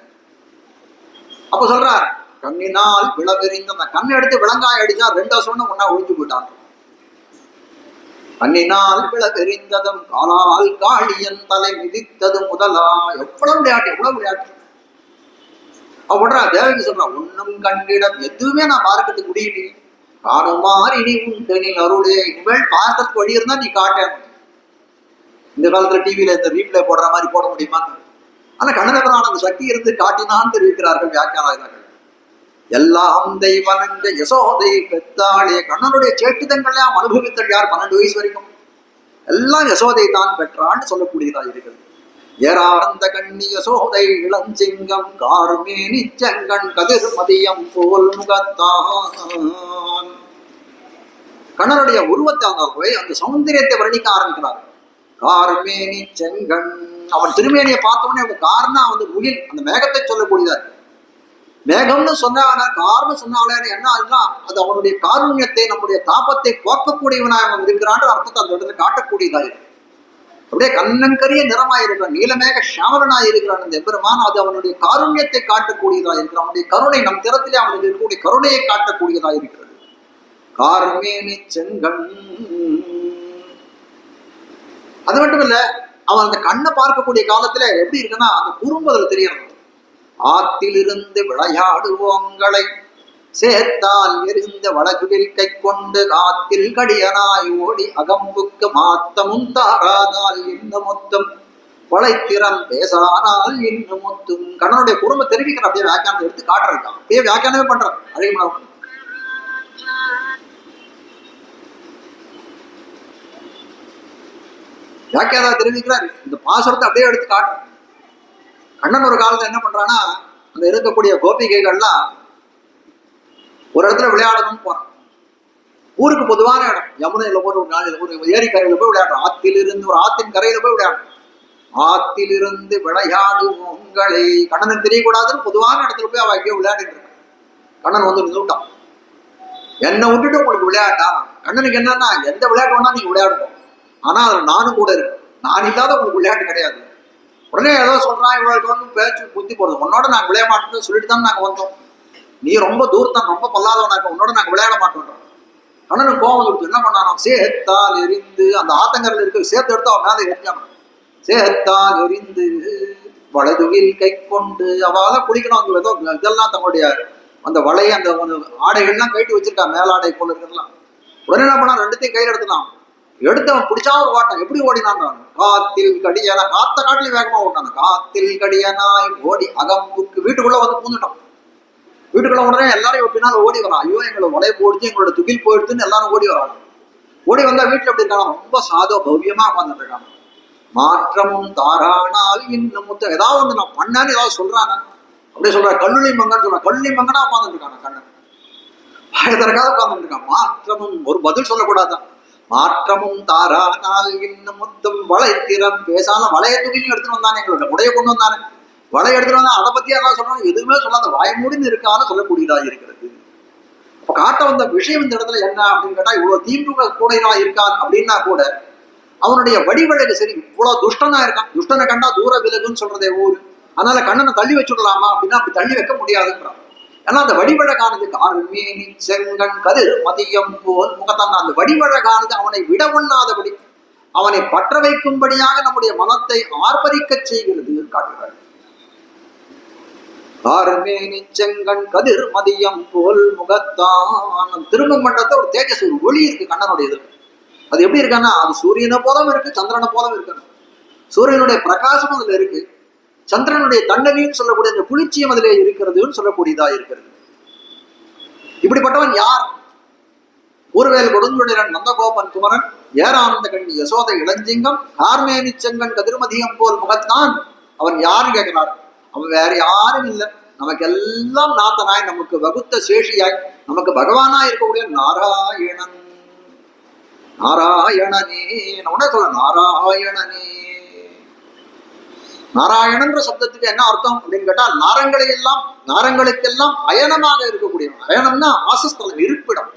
அப்ப சொல்றார், கண்ணினால் விளவெறிந்த. அந்த கண்ணை எடுத்து விலங்காய அடிச்சா 2 அசுரனும் ஒன்னா ஒழிஞ்சு போயிட்டான். கண்ணினால் விளவெறிந்ததும் காலால் காளியன் தலை மிதித்தது முதலா. எவ்வளவு விளையாட்டு. அவ பண்றா. தேவகி சொல்றா, ஒன்னும் கண்டிடம் எதுவுமே நான் பார்க்கறதுக்கு முடியலையே. காணுமாறு இனி உண்டெனில் அருளே. இனிமேல் பார்க்கறதுக்கு வழி இருந்தா நீ காட்ட. இந்த காலத்துல டிவியில இந்த ரீப்ளே போடுற மாதிரி போட முடியுமா? ஆனா கண்ணனபுரான அந்த சக்தி இருந்து காட்டினான்னு தெரிவிக்கிறார்கள் வியாக்கியானர்கள். எல்லாம் தெய்வனங்க யசோதை பெத்தாளே. கண்ணனுடைய சேட்டுதங்கள்லாம் அனுபவித்தல் யார்? 12 வயசு வரைக்கும் எல்லாம் யசோதை தான் பெற்றான்னு சொல்லக்கூடியதா இருக்கிறது. ஏரானந்த கண்ணி யசோதை இளஞ்சிங்கம் கார்மேனி செங்கண் கதிர் மதியம் போல் முகத்தான். கண்ணனுடைய உருவத்தை அந்த சௌந்தரியத்தை வர்ணிக்க ஆரம்பிக்கிறார். கார்மேனி செங்கண், அவன் திருமேனியை பார்த்தோன்னே அவன் கார்னா முகில், அந்த மேகத்தை சொல்லக்கூடியதா இருக்கு. மேகம்னு சொன்னாங்க, கார்னு சொன்னாலே என்ன ஆகுதுன்னா அது அவனுடைய காருண்யத்தை, நம்முடைய தாபத்தை போக்கக்கூடியவனாக அவன் இருக்கிறான்ற அர்த்தத்தை அந்த இடத்துல காட்டக்கூடியதா இருக்கு. அப்படியே கண்ணங்கரிய நிறமாயிருக்கிறான், நீலமேக சாமரனாய் இருக்கிறான் அந்த எம்பெருமான். அது அவனுடைய காருண்யத்தை காட்டக்கூடியதா இருக்கிறான். அவனுடைய கருணை, நம் திறத்திலே அவனுக்கு இருக்கக்கூடிய கருணையை காட்டக்கூடியதா இருக்கிறது. கார்மேனி செங்கண். அது மட்டும் இல்ல, அவன் அந்த கண்ணை பார்க்கக்கூடிய காலத்துல எப்படி இருக்குன்னா அந்த குறும்பதில் தெரியணும். ஆத்திலிருந்து விளையாடுவோங்களை சேர்த்தால் எரிந்த வழகுவில் கை கொண்டு காத்தில் கடியனாய் ஓடி அகம்புக்கு மாத்தமும் தாரானால் இன்னும் மொத்தம் வளைத்திறம் பேசானால் இன்னும் மொத்தம். கண்ணனுடைய குறும்பை தெரிவிக்கிற அப்படியே வியாக்கியானத்தை எடுத்து காட்டுறான். அப்படியே வியாக்கியானமே பண்றான். அழகிய வியாக்கியாதா தெரிவிக்கிறாரு. இந்த பாசுரத்தை அப்படியே எடுத்து காட்டுறான். கண்ணன் ஒரு காலத்துல என்ன பண்றான்னா, அந்த இருக்கக்கூடிய கோபிகைகள்லாம் ஒரு இடத்துல விளையாடணும்னு போறான். ஊருக்கு பொதுவான இடம், யமுனையில போய் ஒரு ஏரிக்கரையில போய் விளையாடுறோம். ஆத்திலிருந்து ஒரு ஆத்தின் கரையில போய் விளையாடுறோம். ஆத்திலிருந்து விளையாடு உங்களை, கண்ணனுக்கு தெரியக்கூடாதுன்னு பொதுவான இடத்துல போய் அவ எங்கேயோ விளையாடிட்டு இருக்கான். கண்ணன் நின்றுட்டான். என்னை விட்டுட்டு உங்களுக்கு விளையாட்டா? கண்ணனுக்கு என்னன்னா எந்த விளையாட்டு வேணா நீங்க விளையாடுவோம், ஆனா அதுல நானும் கூட இருக்கேன், நான் இல்லாத உங்களுக்கு விளையாட்டு கிடையாது. உடனே ஏதோ சொல்றான், இவ்வளவு பேச்சு புத்தி போடுறது. உன்னோட நாங்க விளையாட மாட்டோம்னு சொல்லிட்டு தான் நாங்க வந்தோம். நீ ரொம்ப தூரத்தான், ரொம்ப பொல்லாதவனாக்க, உன்னோட நாங்க விளையாட மாட்டோன்றோம். கண்ணனுக்கு கோவம் கொடுத்து என்ன பண்ணானோ, சேத்தால் எரிந்து, அந்த ஆத்தங்கரில் இருக்க சேத்து எடுத்து அவன் மேலே எரிஞ்சான். சேத்தால் எரிந்து வலதுவில் கை கொண்டு, அவளால குளிக்கணும். அங்க ஏதோ இதெல்லாம் தங்களுடைய அந்த வளைய அந்த ஆடைகள்லாம் கட்டி வச்சிருக்கா, மேலாடை போல இருக்கிறதுலாம். உடனே என்ன பண்ணான், ரெண்டுத்தையும் கையில் எடுத்துனான். எடுத்தவன் பிடிச்சா ஒரு வாட்டம். எப்படி ஓடினான்? காத்தில் கடியனா, காத்த காட்டிலும் வேகமா ஓட்டான். காத்தில் கடியனாய் ஓடி அகம்புக்கு, வீட்டுக்குள்ள பூந்துட்டான். வீட்டுக்குள்ள உடனே எல்லாரையும் ஒட்டினாலும் ஓடி வரான். ஐயோ எங்களை உடைய போடுச்சு, எங்களோட துகில் போயிடுச்சுன்னு எல்லாரும் ஓடி வராங்க. ஓடி வந்தா வீட்டுல எப்படி இருக்காங்க, ரொம்ப சாதோ பவ்யமா உட்காந்துட்டு இருக்காங்க. மாற்றமும் தாரானால் இன்னும் முத்த, ஏதாவது நான் பண்ணேன்னு ஏதாவது சொல்றாங்க. அப்படியே சொல்ற கல்லுளி மங்கன்னு சொல்றான். கல்லுளி மங்கனா உட்காந்துட்டு இருக்காங்க. கண்ணன் ஆயிரத்தரக்காக உட்காந்துட்டு இருக்கான். மாற்றமும், ஒரு பதில் சொல்லக்கூடாதான். மாற்றமும் தாரானால் இன்னும் மொத்தம் வளைத்திறம் பேசால, வளைய துகிலையும் எடுத்துட்டு வந்தானே, எங்களோட உடைய கொண்டு வந்தானே, வளைய எடுத்துட்டு வந்தா அதை பத்தி யாராவது சொல்லணும், எதுவுமே சொல்லாத வாய்மூடின்னு இருக்கான்னு சொல்லக்கூடியதா இருக்கிறது. அப்ப காட்ட வந்த விஷயம் இந்த இடத்துல என்ன அப்படின்னு கேட்டா, இவ்வளவு தீம்பு கூடையா இருக்கான் அப்படின்னா கூட அவனுடைய வடிவழகு சரி, இவ்வளவு துஷ்டனா இருக்கான். துஷ்டனை கண்டா தூர விலகுன்னு சொல்றதே ஊரு. அதனால கண்ணனை தள்ளி வச்சுடலாமா அப்படின்னா அப்படி தள்ளி வைக்க முடியாதுன்றான். ஏன்னா அந்த வடிவழகானது கார்மேனி செங்கண் கதிர் மதியம் போல் முகத்தான். அந்த வடிவழகானது அவனை விட ஒண்ணாதபடி, அவனை பற்ற வைக்கும்படியாக நம்முடைய மனத்தை ஆர்ப்பரிக்க செய்கிறது காட்டுகிறார். கார்மேனி செங்கண் கதிர் மதியம் போல் முகத்தான். திரும்ப மண்டலத்தை ஒரு தேஜஸ், ஒரு ஒளி இருக்கு கண்ணனுடைய இது. அது எப்படி இருக்கான்னா, அது சூரியனை போலவும் இருக்கு, சந்திரனை போலவும் இருக்கணும். சூரியனுடைய பிரகாசம் அதுல இருக்கு, சந்திரனுடைய தண்டனையும் சொல்லக்கூடிய அந்த குளிர்ச்சியும் அதிலே இருக்கிறதுன்னு சொல்லக்கூடியதா இருக்கிறது. இப்படிப்பட்டவன் யார்? ஊர்வேல் கொடுங்குடிரன் நந்தகோபன் குமரன் ஏரானந்த கண்ணி யசோதை இளஞ்சிங்கம் கார்மேனி செங்கன் கதிர்மதியம் போல் முகத்தான். அவன் யாருன்னு கேட்கிறார். அவன் வேற யாரும் இல்லை, நமக்கு எல்லாம் நாத்தனாய், நமக்கு வகுத்த சேஷியாய், நமக்கு பகவானா இருக்கக்கூடிய நாராயணன். நாராயணனே உடனே சொல்ல, நாராயணனே. நாராயணன்ற சப்தத்துக்கு என்ன அர்த்தம் அப்படின்னு கேட்டால், நாரங்களை எல்லாம், நாரங்களுக்கெல்லாம் அயனமாக இருக்கக்கூடியவன். அயனம்னா வாசஸ்தலம், இருப்பிடம்.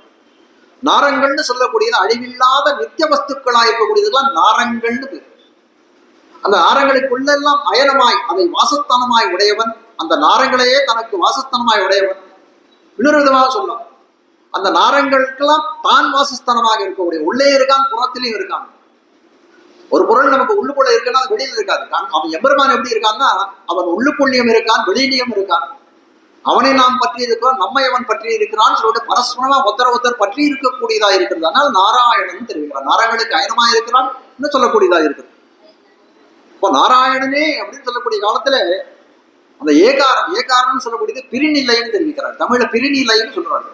நாரங்கள்னு சொல்லக்கூடியது அழிவில்லாத நித்திய வஸ்துக்களாக இருக்கக்கூடியதுலாம் நாரங்கள்னு பேர். அந்த நாரங்களுக்குள்ளெல்லாம் அயனமாய், அதை வாசஸ்தானமாய் உடையவன், அந்த நாரங்களையே தனக்கு வாசஸ்தானமாய் உடையவன். இன்னொரு விதமாக சொல்லலாம், அந்த நாரங்களுக்கெல்லாம் தான் வாசஸ்தானமாக இருக்கக்கூடிய, உள்ளே இருக்கான் புறத்திலையும் இருக்கான். ஒரு பொருள் நமக்கு உள்ளுக்குள்ள இருக்குன்னா அது வெளியில இருக்காது. அவன் எம்பெருமான் எப்படி இருக்கான்னா, அவன் உள்ளுக்குள்ளியும் இருக்கான், வெளியிலையும் இருக்கான். அவனை நாம் பற்றி இருக்கிறோம், நம்மை அவன் பற்றி இருக்கிறான்னு சொல்லிட்டு பரஸ்பரமா ஒருத்தர் பற்றி இருக்கக்கூடியதா இருக்கிறது. அதனால் நாராயணன் தெரிவிக்கிறான். நாராயணனுக்கு அயனமா இருக்கிறான் சொல்லக்கூடியதா இருக்குது. இப்போ நாராயணனே அப்படின்னு சொல்லக்கூடிய காலத்துல அந்த ஏகாரம்னு சொல்லக்கூடியது பிரிநிலைன்னு தெரிவிக்கிறார். தமிழ்ல பிரிநிலைன்னு சொல்றாங்க.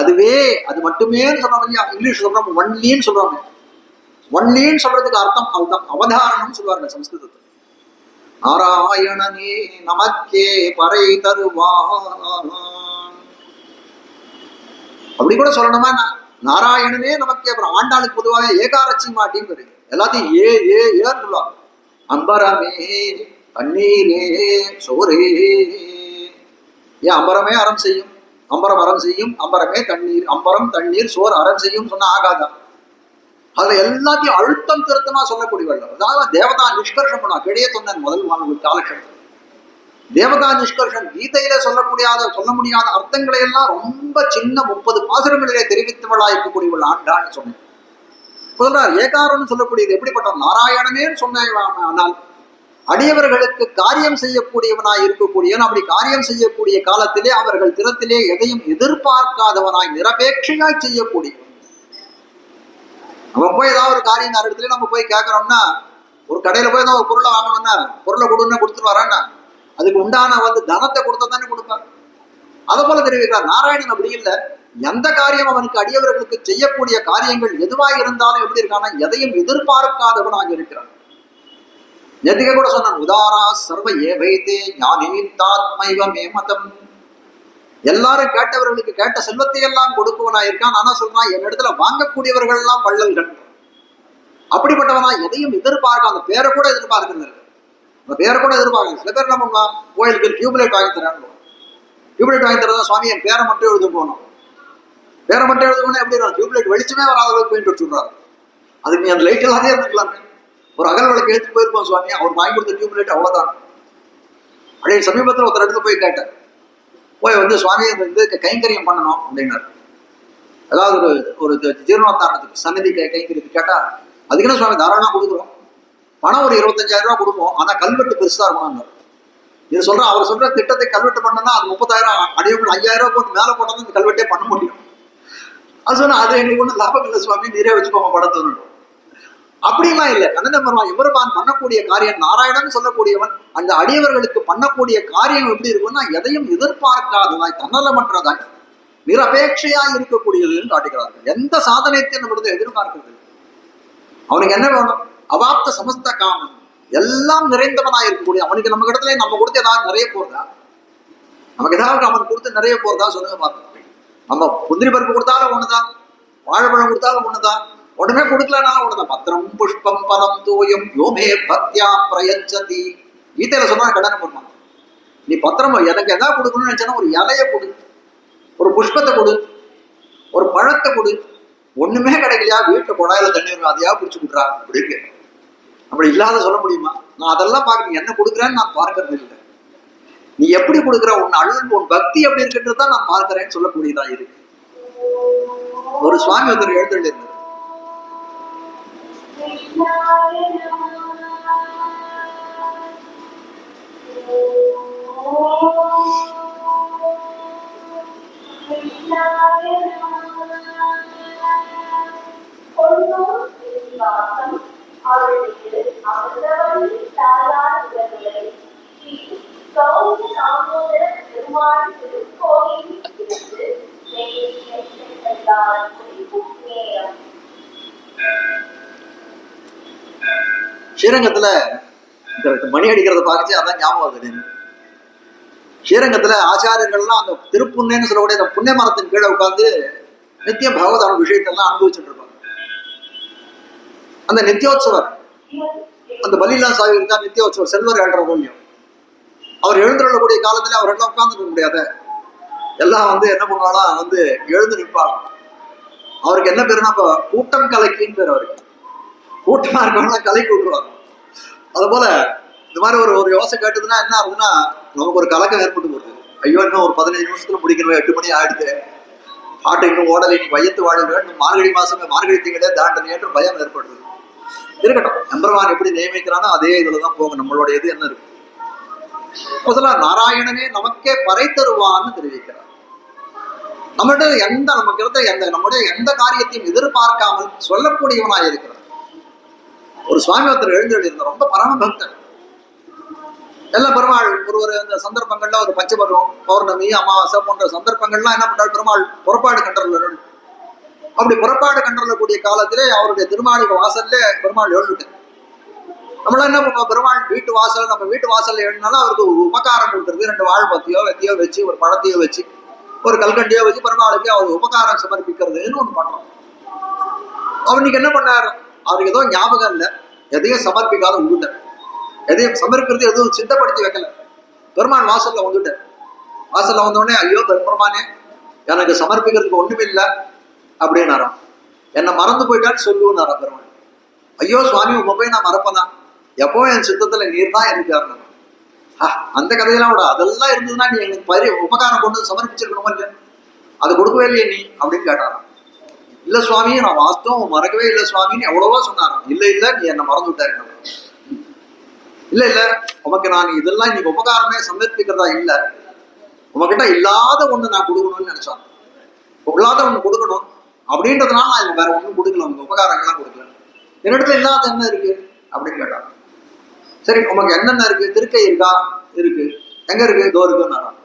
அதுவே அது மட்டுமே சொல்றோம் இல்லையா, இங்கிலீஷ் சொல்றோம் ஒன்லின்னு சொல்றோம். ஒன்லின்னு சொல்றதுக்கு அர்த்தம் அதுதான், அவதாரணம் சொல்லுவாங்க சம்ஸ்கிருதத்தில். நாராயணனே நமக்கே பறை தருவான், அப்படி கூட சொல்லணுமா? நாராயணனே நமக்கே. அப்புறம் ஆண்டாளுக்கு பொதுவாக ஏகாரட்சி மாட்டின்னு இருக்கு, எல்லாத்தையும் ஏன்னு சொல்லுவாங்க. அம்பரமே தண்ணீரே சோரே, ஏன் அம்பரமே அறம் செய்யும், அம்பரம் அறம் செய்யும், அம்பரமே தண்ணீர், அம்பரம் தண்ணீர் சோறு அறம் செய்யும் சொன்னா ஆகாதான். அதுல எல்லாத்தையும் அழுத்தம் திருத்தமா சொல்லக்கூடியவர்கள். அதாவது தேவதா நிஷ்கர்ஷம் பண்ணா கிடையே சொன்னேன் முதல் காலகட்டத்தில். தேவதா நிஷ்கர்ஷன் கீதையில சொல்ல முடியாத அர்த்தங்களை எல்லாம் ரொம்ப சின்ன 30 பாசுரங்களிலே தெரிவித்தவளா இருக்கக்கூடியவள் ஆண்டான்னு சொன்னேன். சொல்றார் ஏகாரம்னு சொல்லக்கூடியது எப்படிப்பட்ட நாராயணனேன்னு சொன்ன, ஆனால் அடியவர்களுக்கு காரியம் செய்யக்கூடியவனாய் இருக்கக்கூடியவன். அப்படி காரியம் செய்யக்கூடிய காலத்திலே அவர்கள் திறத்திலே எதையும் எதிர்பார்க்காதவனாய் நிரபேட்சையாய் செய்யக்கூடியவன். நம்ம போய் ஏதாவது ஒரு காரியம் இடத்துல நம்ம போய் கேட்கறோம்னா, ஒரு கடையில போய் ஏதாவது ஒரு பொருளை வாங்கணும்னா பொருளை கொடுன்னு கொடுத்துட்டு வரேன்னா அதுக்கு உண்டான தனத்தை கொடுத்தா தானே கொடுப்பார். அதை போல தெரிவிக்கிறார் நாராயணன். அப்படி இல்லை, எந்த காரியம் அவனுக்கு அடியவர்களுக்கு செய்யக்கூடிய காரியங்கள் எதுவாக இருந்தாலும் எப்படி இருக்கானா எதையும் எதிர்பார்க்காதவனாக இருக்கிறான். நேற்றுக்கே கூட சொன்னான், உதாரா சர்வ ஏவைத்தே ஞானீந்தாத்மைவமே மதம். எல்லாரும் கேட்டவர்களுக்கு கேட்ட செல்வத்தை எல்லாம் கொடுப்பவனா இருக்கான். ஆனா சொல்றான், என் இடத்துல வாங்கக்கூடியவர்கள் எல்லாம் வள்ளல்கள். அப்படிப்பட்டவனா எதையும் எதிர்பார்க்க, அந்த பேரை கூட எதிர்பார்க்கிறது, அந்த பேரை கூட எதிர்பார்க்க. சில பேர் நம்ம கோயிலுக்கு டியூப்லைட் வாங்கி தராங்க. டியூப்லைட் வாங்கி தரதான் சுவாமி என் பேரை மட்டும் எழுத போகணும், பேரை மட்டும் எழுத போனா எப்படி டியூப்லைட் வெளிச்சமே வராத அளவுக்கு பெயிண்ட் வச்சுடுறாரு. அதுக்கு நீ அந்த லைட் எல்லாத்தையும் இருந்துக்கலாமே. ஒரு அகல் விளக்கு எடுத்து போயிருப்போம் சுவாமி, அவர் வாங்கி கொடுத்த டியூப்லைட் அவ்வளவுதான். அப்படியே சமீபத்தில் ஒருத்தர் இடத்துல போய் கேட்டேன், போய் சுவாமி கைங்கரியம் பண்ணணும் அப்படின்னாரு. அதாவது ஒரு ஜீர்ணோத்தாரணத்துக்கு சன்னதி கைங்கரியத்துக்கு கேட்டா, அதுக்குன்னு சுவாமி தாராளமா கொடுக்குறோம், பணம் ஒரு 25,000 ரூபாய் கொடுப்போம், ஆனா கல்வெட்டு பெருசா இருக்கணும். இது சொல்றேன், அவர் சொல்ற திட்டத்தை கல்வெட்டு பண்ணனா அது 30,000 அடியவர்கள் 5,000 ரூபாய் போட்டு மேல போட்டா இந்த கல்வெட்டே பண்ண முடியும். அது சொன்னா அது எங்களுக்கு ஒன்றும் லாபம் இல்லை சுவாமி, நிறைய வச்சுக்கோங்க படத்தை. அப்படிலாம் இல்லை. கண்ணன் எம்பெருமான் பண்ணக்கூடிய காரியம், நாராயணன் சொல்லக்கூடியவன் அந்த அடியவர்களுக்கு பண்ணக்கூடிய காரியம் எப்படி இருக்கும்னா எதையும் எதிர்பார்க்காததாய் தன்னலமற்றதாய் நிரபேட்சையாய் இருக்கக்கூடியதுன்னு காட்டுகிறார்கள். எந்த சாதனைத்தையும் நம்மளது எதிர்பார்க்கிறது. அவனுக்கு என்ன வேணும்? அவாப்த சமஸ்த காமன், எல்லாம் நிறைந்தவனாய் இருக்கக்கூடிய அவனுக்கு நம்ம இடத்துல நம்ம கொடுத்து ஏதாவது நிறைய போறதா, நமக்கு ஏதாவது அவன் கொடுத்து நிறைய போறதா சொல்லுங்க பார்ப்போம். நம்ம முந்திரி பருப்பு கொடுத்தாலும் ஒண்ணுதான், வாழைப்பழம் கொடுத்தாலும் ஒண்ணுதான், உடனே கொடுக்கலனாலும் ஒண்ணுதான். பத்திரம் புஷ்பம் பலம் தூயம் யோமே பத்யா பிரயச்சதி. கீதையில சொன்னா கடனை பண்ணுவான். நீ பத்திரம் எனக்கு எதாவது கொடுக்கணும்னு நினைச்சா ஒரு இலைய கொடு, ஒரு புஷ்பத்தை கொடு, ஒரு பழத்தை கொடு. ஒண்ணுமே கிடைக்கலையா, வீட்டுல குழாயில தண்ணி வரும், அதையா பிடிச்சு கொடுக்குறா அப்படின்னு. அப்படி இல்லாத சொல்ல முடியுமா? நான் அதெல்லாம் பார்க்க, நீ என்ன கொடுக்குறேன்னு நான் பார்க்கறது இல்லை, நீ எப்படி கொடுக்குற, உன் அருள் உன் பக்தி எப்படி இருக்குன்றது தான் நான் பார்க்கிறேன்னு சொல்லக்கூடியதா இருக்கு. ஒரு சுவாமி ஒருத்தர் எழுந்தருளி இருந்தார். ஸ்ரீரங்கத்துல மணி அடிக்கிறத பார்த்து அதான் ஞாபகம் வருது. ஸ்ரீரங்கத்துல ஆச்சாரியர்கள்லாம் அந்த திருப்புண்ணேன்னு சொல்லக்கூடிய அந்த புண்ணை மரத்தின் கீழே உட்கார்ந்து நித்திய பகவதான விஷயத்தெல்லாம் அனுபவிச்சுட்டு இருப்பாங்க. அந்த நித்தியோத்சவர், அந்த பலிலா சாமி இருக்கா, நித்தியோத்சவர் செல்வர் ஏழ்ற மூலியம் அவர் எழுந்துள்ளக்கூடிய காலத்துல அவரெல்லாம் உட்கார்ந்துக்க முடியாத எல்லாம் என்ன பண்ணுவாலும் எழுந்து நிற்பாங்க. அவருக்கு என்ன பேருன்னா இப்ப கூட்டம் கலைக்கின்னு பேர். அவருக்கு கூட்டமா இருக்கவங்களாம் கலைக்கு விட்டுருவாங்க. அது போல இந்த மாதிரி ஒரு யோசனை கேட்டதுன்னா என்ன ஆகுதுன்னா நமக்கு ஒரு கலக்கம் ஏற்பட்டு போகுது. ஐயோ இன்னும் ஒரு 15 நிமிஷத்துல முடிக்கணும், 8 மணி ஆயிடுது, ஆட்டை இன்னும் ஓடலை, நீ வையத்து வாழல, இன்னும் மார்கழி மாசமே மார்கழி திங்களே தாண்டனே என்று பயம் ஏற்படுது. இருக்கட்டும், எம்பெருமான் எப்படி நியமிக்கிறானோ அதே இதுலதான் போங்க. நம்மளோட இது என்ன இருக்கு? முதல்ல நாராயணனே நமக்கே பறை தருவான்னு தெரிவிக்கிறார். நமக்கு இருந்த நம்முடைய எந்த காரியத்தையும் எதிர்பார்க்காமல் சொல்லக்கூடியவனாய் இருக்கிறார். ஒரு சுவாமி ஒருத்தர் எழுந்தருளி இருந்தார், ரொம்ப பரம பக்தன். எல்லாம் பெருமாள் ஒரு இந்த சந்தர்ப்பங்கள்ல ஒரு பஞ்சபருவம், பௌர்ணமி, அமாவாசை போன்ற சந்தர்ப்பங்கள்லாம் என்ன பண்றாரு, பெருமாள் புறப்பாடு கண்டறல. அப்படி புறப்பாடு கண்டறக்கூடிய காலத்திலே அவருடைய திருமாளிகை வாசல்ல பெருமாள் எழுந்துட்டார். நம்மளாம் என்ன பண்ணுவோம், பெருமாள் வீட்டு வாசல், நம்ம வீட்டு வாசல்ல எழுதினாலும் அவருக்கு ஒரு உபகாரம் கொடுக்குறது, 2 வாழ்பத்தியோ வெத்தியோ வச்சு, ஒரு பழத்தையோ வச்சு, ஒரு கல்கண்டியோ வச்சு பெருமாளுக்கு அவர் உபகாரம் சமர்ப்பிக்கிறதுன்னு ஒண்ணு பண்றோம். அவர் இன்னைக்கு என்ன பண்ணார், அவருக்கு ஏதோ ஞாபகம் இல்லை, எதையும் சமர்ப்பிக்காத விட்டுட்டார். எதையும் சமர்ப்பிக்கிறது எதுவும் சித்தப்படுத்தி வைக்கல. பெருமாள் வாசல்ல வந்துட்டார். வாசல்ல வந்தோடனே, ஐயோ பெருமானே, எனக்கு சமர்ப்பிக்கிறதுக்கு ஒண்ணுமே இல்லை அப்படின்னாராம். என்னை மறந்து போயிட்டான்னு சொல்லுன்னாராம் பெருமாள். ஐயோ சுவாமி, உங்க போய் நான் மறப்பனா, எப்போ என் சித்தத்துல நீர் தான் இருக்காரு. அந்த கதையெல்லாம் விட, அதெல்லாம் இருந்ததுன்னா நீ எனக்கு உபகாரம் கொண்டு சமர்ப்பிச்சிருக்கணுமா இல்லையா, அது கொடுக்கவே இல்லையே நீ அப்படின்னு கேட்டாராம். இல்ல சுவாமி, நான் வாஸ்தவம் மறக்கவே இல்லை சுவாமின்னு எவ்வளவோ சொன்னாராம். இல்ல இல்ல, நீ என்ன மறந்து விட்டாரு. இல்ல இல்ல, உமக்கு நான் இதெல்லாம் இன்னைக்கு உபகாரமே சமர்ப்பிக்கிறதா இல்ல, உமக்கிட்ட இல்லாத ஒண்ணு நான் கொடுக்கணும்னு நினைச்சான். இல்லாத ஒண்ணு கொடுக்கணும் அப்படின்றதுனால நான் வேற ஒண்ணும் கொடுக்கல, உங்க உபகாரங்கள்லாம் கொடுக்கல. என்னிடத்துல இல்லாத என்ன இருக்கு அப்படின்னு கேட்டாங்க. சரி, உமக்கு என்னென்ன இருக்கு, திருக்கை இருக்கா, இருக்கு, எங்க இருக்கு, இதோ இருக்குன்னாராம்.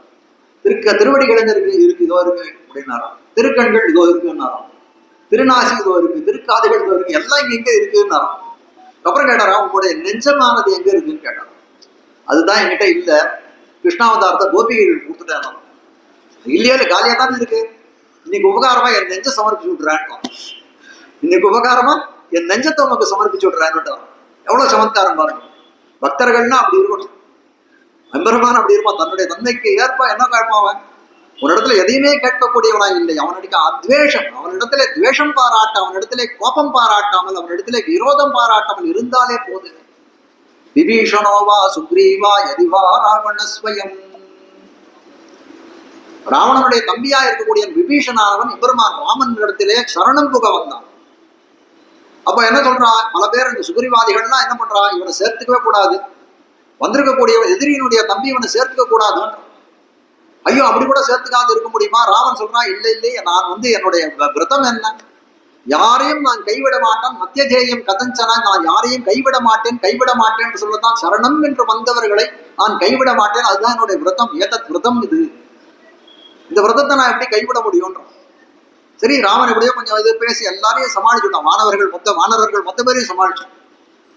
திருவடிகள் எங்க இருக்கு, இருக்கு, இதோ இருக்கு அப்படின்னாராம். திருக்கண்கள் இதோ இருக்குன்னாராம். திருநாசி இதோ இருக்கு, திருக்காதுகள் இதோ இருக்கு, எல்லாம் இங்க எங்க இருக்குன்னாராம். அப்புறம் கேட்டாரா, உங்களுடைய நெஞ்சமானது எங்க இருக்குன்னு கேட்டாராம். அதுதான் என்கிட்ட இல்ல, கிருஷ்ணாவதாரத்தை கோபிகைகள் கொடுத்துட்டாங்க. இல்லையா, காலியா தான் இருக்கு, இன்னைக்கு உபகாரமா என் நெஞ்ச சமர்ப்பிச்சு விட்டுறான். இன்னைக்கு உபகாரமா என் நெஞ்சத்தை உனக்கு சமர்ப்பிச்சு விட்டுறான்னு. எவ்வளவு சமத்காரம் பாருங்க. பக்தர்கள்னா அப்படி இருக்கணும். எம்பெருமான் அப்படி இருப்பான், தன்னுடைய தந்தைக்கு ஏற்பா என்ன கேட்பான். ஒரு இடத்துல எதையுமே கேட்கக்கூடியவனா இல்லை. அவனுக்கு அத்வேஷம், அவனிடத்துல துவேஷம் பாராட்ட, அவனிடத்துல கோபம் பாராட்டாமல், அவனிடத்துல விரோதம் பாராட்டாமல் இருந்தாலே போது. விபீஷணோவா சுக்ரீவா யதிவா ராவணஸ்வயம். ராவணனுடைய தம்பியா இருக்கக்கூடிய விபீஷணானவன் எம்பெருமான் ராமன் இடத்திலே சரணம் புக வந்தான். அப்ப என்ன சொல்றான், பல பேர் இந்த சுக்ரீவாதிகள்லாம் என்ன பண்றான், இவனை சேர்த்துக்கவே கூடாது, வந்திருக்கக்கூடிய எதிரியினுடைய தம்பி இவனை சேர்த்துக்க கூடாதுன்னு. ஐயோ, அப்படி கூட சேர்த்துக்காது இருக்க முடியுமா? ராமன் சொல்றான், இல்லை இல்லையே, நான் என்னுடைய விரதம் என்ன, யாரையும் நான் கைவிட மாட்டேன், மத்தியஜேயம் கதஞ்சனா, நான் யாரையும் கைவிட மாட்டேன் சொல்லத்தான் சரணம் என்று வந்தவர்களை நான் கைவிட மாட்டேன், அதுதான் என்னுடைய விரதம். ஏதத் விரதம் இது, இந்த விரதத்தை நான் எப்படி கைவிட முடியும்ன்றான். சரி, ராமன் எப்படியோ கொஞ்சம் இது பேசி எல்லாரையும் சமாளிச்சுட்டான். வானரர்கள் மொத்த பேரையும் சமாளிச்சான்.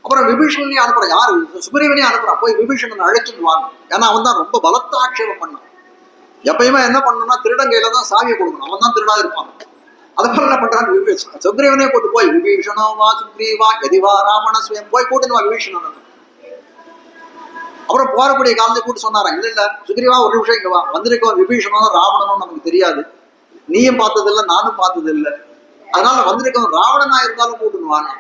அப்புறம் விபீஷணையும் அனுப்புறான். யாரு, சுக்ரீவனையும் அனுப்புறான், போய் விபீஷணன் அழைச்சிட்டு வாங்க. ஏன்னா அவன் தான் ரொம்ப பலத்த ஆட்சேபம் பண்ணான். எப்பயுமே என்ன பண்ணணும்னா, திருடங்கையில தான் சாவியை கொடுக்கணும், அவன் தான் திருடா இருப்பான். அதுபோல என்ன பண்றான், சுக்ரீவனே கூட்டு போய் விபீஷணோவா சுக்ரீவா யதிவா ராவண சுயம், போய் கூட்டுன்னு வா விபீஷணன். அப்புறம் போறக்கூடிய காலத்தை கூட்டு சொன்னாரா, இல்ல இல்ல சுக்ரீவா, ஒரு நிமிஷம் இங்க வா, வந்திருக்கோம் விபீஷணனும் ராவணனும் நமக்கு தெரியாது, நீயும் பார்த்தது இல்லை நானும் பார்த்தது இல்லை, அதனால வந்திருக்கவன் ராவணனா இருந்தாலும் கூட்டுனுவான்.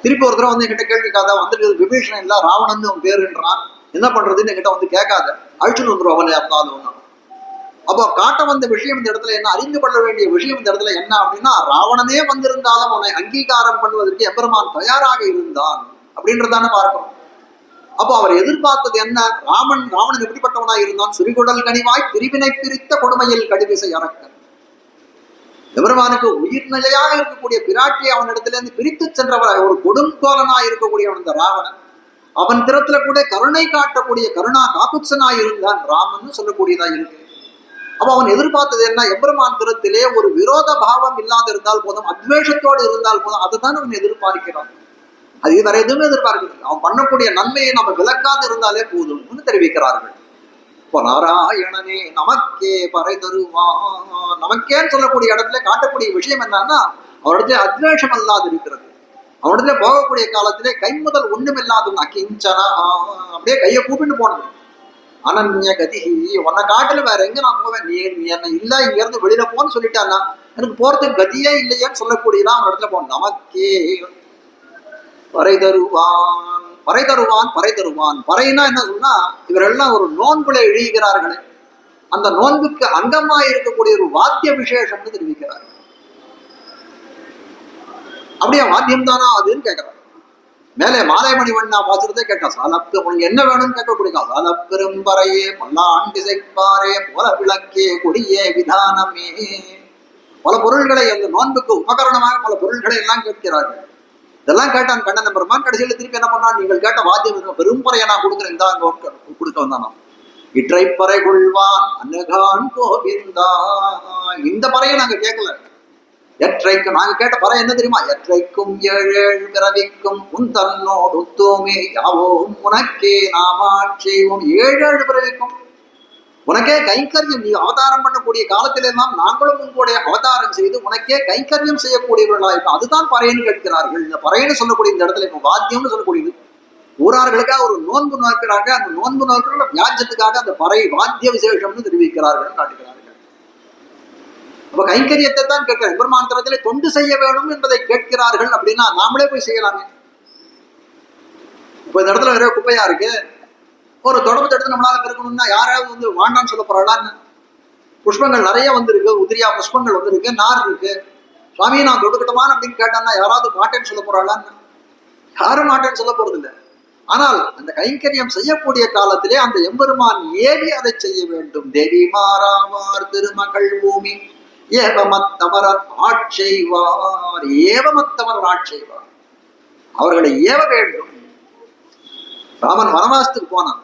திருப்பி ஒரு தடவை வந்து என்கிட்ட கேள்விக்காத, வந்திருக்கிறது விபீஷணன் இல்ல ராவணன் அவன் பேருன்றான், என்ன பண்றதுன்னு என்கிட்ட வந்து கேட்காத, அழிச்சுட்டு வந்துடும் அவனை இருந்தாலும். அப்போ காட்ட வந்த விஷயம் இந்த இடத்துல என்ன, அறிந்து கொள்ள வேண்டிய விஷயம் இந்த இடத்துல என்ன அப்படின்னா, ராவணனே வந்திருந்தாலும் அவனை அங்கீகாரம் பண்ணுவதற்கு எம்பெருமான் தயாராக இருந்தான் அப்படின்றதானே பார்க்கணும். அப்போ அவர் எதிர்பார்த்தது என்ன, ராவணன் எப்படிப்பட்டவனா இருந்தான், சிறுகுடல் கனிவாய் பிரிவினை பிரித்த கொடுமையில் கடுவிசை அரக்கன். எம்பெருமானுக்கு உயிர்நிலையாக இருக்கக்கூடிய பிராட்டியை அவனிடத்திலிருந்து பிரித்து சென்றவர், ஒரு கொடுங்கோலனாய் இருக்கக்கூடியவன் இந்த ராவணன். அவன் திறத்துல கூட கருணை காட்டக்கூடிய கருணா காக்குச்சனாய் இருந்தான் ராமன் சொல்லக்கூடியதா இருக்கு. அப்ப அவன் எதிர்பார்த்தது என்ன, எம்பெருமான் திறத்திலே ஒரு விரோத பாவம் இல்லாத இருந்தால் போதும், அத்வேஷத்தோடு இருந்தால் போதும், அதுதான் அவன் எதிர்பார்க்கிறான். அது வேற எதுவுமே எதிர்பார்க்கிறது, அவன் பண்ணக்கூடிய நன்மையை நம்ம விளக்காது இருந்தாலே போதும்னு தெரிவிக்கிறார்கள். இப்போ நாராயணனே நமக்கே பறை தருவான், நமக்கேன்னு சொல்லக்கூடிய இடத்துல காட்டக்கூடிய விஷயம் என்னன்னா, அவரிடத்துல அத்வேஷம் அல்லாது இருக்கிறது. அவனிடத்துல போகக்கூடிய காலத்திலே கைமுதல் ஒண்ணும் இல்லாத அகிஞ்சனா, அப்படியே கையை கூப்பிட்டு போனது. அனன்ய கதி, உன்னை காட்டுல வேற எங்க நான் போவேன், நீ என்ன இல்ல இங்க இருந்து வெளியில போன்னு சொல்லிட்டான்னா எனக்கு போறதுக்கு கதியே இல்லையேன்னு சொல்லக்கூடியதான் அவன் இடத்துல போன. நமக்கே பறை தருவான், பறை தருவான், பறை தருவான். பறைனா என்ன சொன்னா, இவரெல்லாம் ஒரு நோன்புல எழுகிறார்களே, அந்த நோன்புக்கு அங்கமா இருக்கக்கூடிய ஒரு வாத்திய விசேஷம்னு தெரிவிக்கிறார். அப்படியே வாத்தியம் தானா அதுன்னு கேட்கிறார். மேலே மாலைமணி வண்ணா பாசுறதே கேட்டா, சாலப்பு உனக்கு என்ன வேணும்னு கேட்கக்கூடிய, சாலப்பெரும்பறையே பல்லாண்டிசைப்பாரே போல விளக்கே கொடியே விதானமே, பல பொருள்களை அந்த நோன்புக்கு உபகரணமாக பல பொருள்களை எல்லாம் கேட்கிறார்கள். இதெல்லாம் கேட்டான் கண்ணன் பெருமான். கடைசியில் திருப்பி என்ன பண்ணான், நீங்கள் கேட்ட வாத்தியம் பெரும்பறையை நான் கொடுக்குறேன், இந்த கொடுக்க வந்தானா. இற்றை பறை கொள்வான் அன்னகான் கோவிந்தா. இந்த பறையை நாங்க கேட்கல, எற்றைக்கும் நாங்க கேட்ட பறை என்ன தெரியுமா, எற்றைக்கும் ஏழு பிறவிக்கும் உன் தன்னோடு உத்தோமே யாவோம் உனக்கே நாமாட்சேவோம். ஏழு பிறவிக்கும் உனக்கே கைங்கரியம், நீ அவதாரம் பண்ணக்கூடிய காலத்திலெல்லாம் நாங்களும் உங்களுடைய அவதாரம் செய்து உனக்கே கைங்கரியம் செய்யக்கூடியவர்களா இருக்கும். அதுதான் பறையன்னு கேட்கிறார்கள். இந்த பறையன்னு சொல்லக்கூடிய இந்த இடத்துல இப்ப வாத்தியம்னு சொல்லக்கூடியது, ஊரார்களுக்காக ஒரு நோன்பு நோக்கிறாங்க. அந்த நோன்பு நோக்கிற வியாஜத்துக்காக அந்த பறை வாத்திய விசேஷம்னு தெரிவிக்கிறார்கள், காட்டுகிறார்கள். அப்ப கைங்கரியத்தை தான் கேட்கிறார். பெருமாந்திரத்திலே தொண்டு செய்ய வேணும் என்பதை கேட்கிறார்கள். அப்படின்னா நாமளே போய் செய்யலாமே. இப்ப இந்த இடத்துல நிறைய குப்பையா இருக்கு, ஒரு தொடர்பு எடுத்து நம்மளால பெருக்கணும்னா யாராவது வந்து வாண்டான்னு சொல்ல போறாளான்னு. புஷ்பங்கள் நிறைய வந்திருக்கு, உதிரியா புஷ்பங்கள் வந்திருக்கு, நார் இருக்கு, சுவாமியை நான் தொடுக்கட்டுமான்னு அப்படின்னு கேட்டான்னா யாராவது மாட்டேன்னு சொல்ல போறாளான்னு. யாரும் மாட்டேன்னு சொல்ல போறது இல்லை. ஆனால் அந்த கைங்கரியம் செய்யக்கூடிய காலத்திலே அந்த எம்பெருமான் ஏவி அதை செய்ய வேண்டும். தேவி மாறாவார் திருமகள் பூமி ஏவமத்தமரர் ஆட்செய்வார். ஏவமத்தமரர் ஆட்செய்வார், அவர்களை ஏவ வேண்டும். ராமன் வனவாசத்துக்கு போனான்.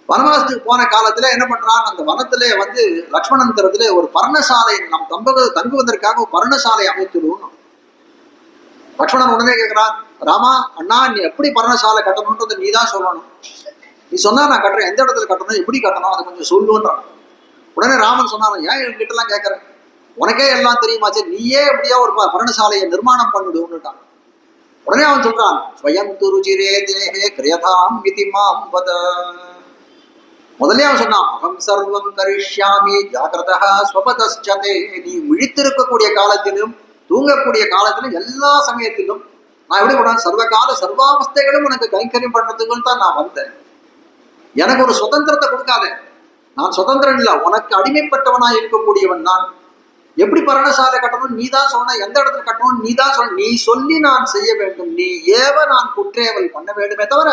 வனவாசத்துக்கு போன காலத்துல என்ன பண்றான், அந்த வனத்திலே வந்து லக்ஷ்மணன் தரத்திலே ஒரு பர்ணசாலை, நம் தங்குவதற்காக ஒரு பர்ணசாலை அமைத்துடுவோம். லக்ஷ்மணன் உடனே கேட்கிறான், ராமா அண்ணா நீ எப்படி பர்ணசாலை கட்டணும்ன்றது நீ தான் சொல்லணும். நீ சொன்னா நான் கட்டுறேன், எந்த இடத்துல கட்டணும், எப்படி கட்டணும் அதை கொஞ்சம் சொல்லுன்றான். உடனே ராமன் சொன்னான், ஏன் என்கிட்ட எல்லாம் கேட்கறேன், உனக்கே எல்லாம் தெரியுமாச்சு, நீயே எப்படியா ஒரு பர்ணசாலையை நிர்மாணம் பண்ணிடுவோம்னுட்டான். உடனே அவன் சொல்றான், ஸ்வயம் துருஜிரே தேகே கிரியதாம் விதி மாம் வத. முதல்ல அவன் சொன்னான், அகம் சர்வம் கரிஷ்யாமி ஜாகிரதா ஸ்வபதஸ்சதே. நீ விழித்திருக்கக்கூடிய காலத்திலும் தூங்கக்கூடிய காலத்திலும் எல்லா சமயத்திலும் நான் எப்படி பண்ண, சர்வகால சர்வாவஸ்தைகளும் உனக்கு கைங்கரியம் பண்றதுக்குன்னு தான் நான் வந்தேன். எனக்கு ஒரு சுதந்திரத்தை கொடுக்காத, நான் சுதந்திரம் இல்லை, உனக்கு அடிமைப்பட்டவனா இருக்கக்கூடியவன் நான். எப்படி பர்ணசாலை கட்டணும் நீ தான் சொன்ன, எந்த இடத்துல கட்டணும் நீ தான் சொன்ன, நீ சொல்லி நான் செய்ய வேண்டும், நீ ஏவ நான் குற்றேவல் பண்ண வேண்டுமே தவிர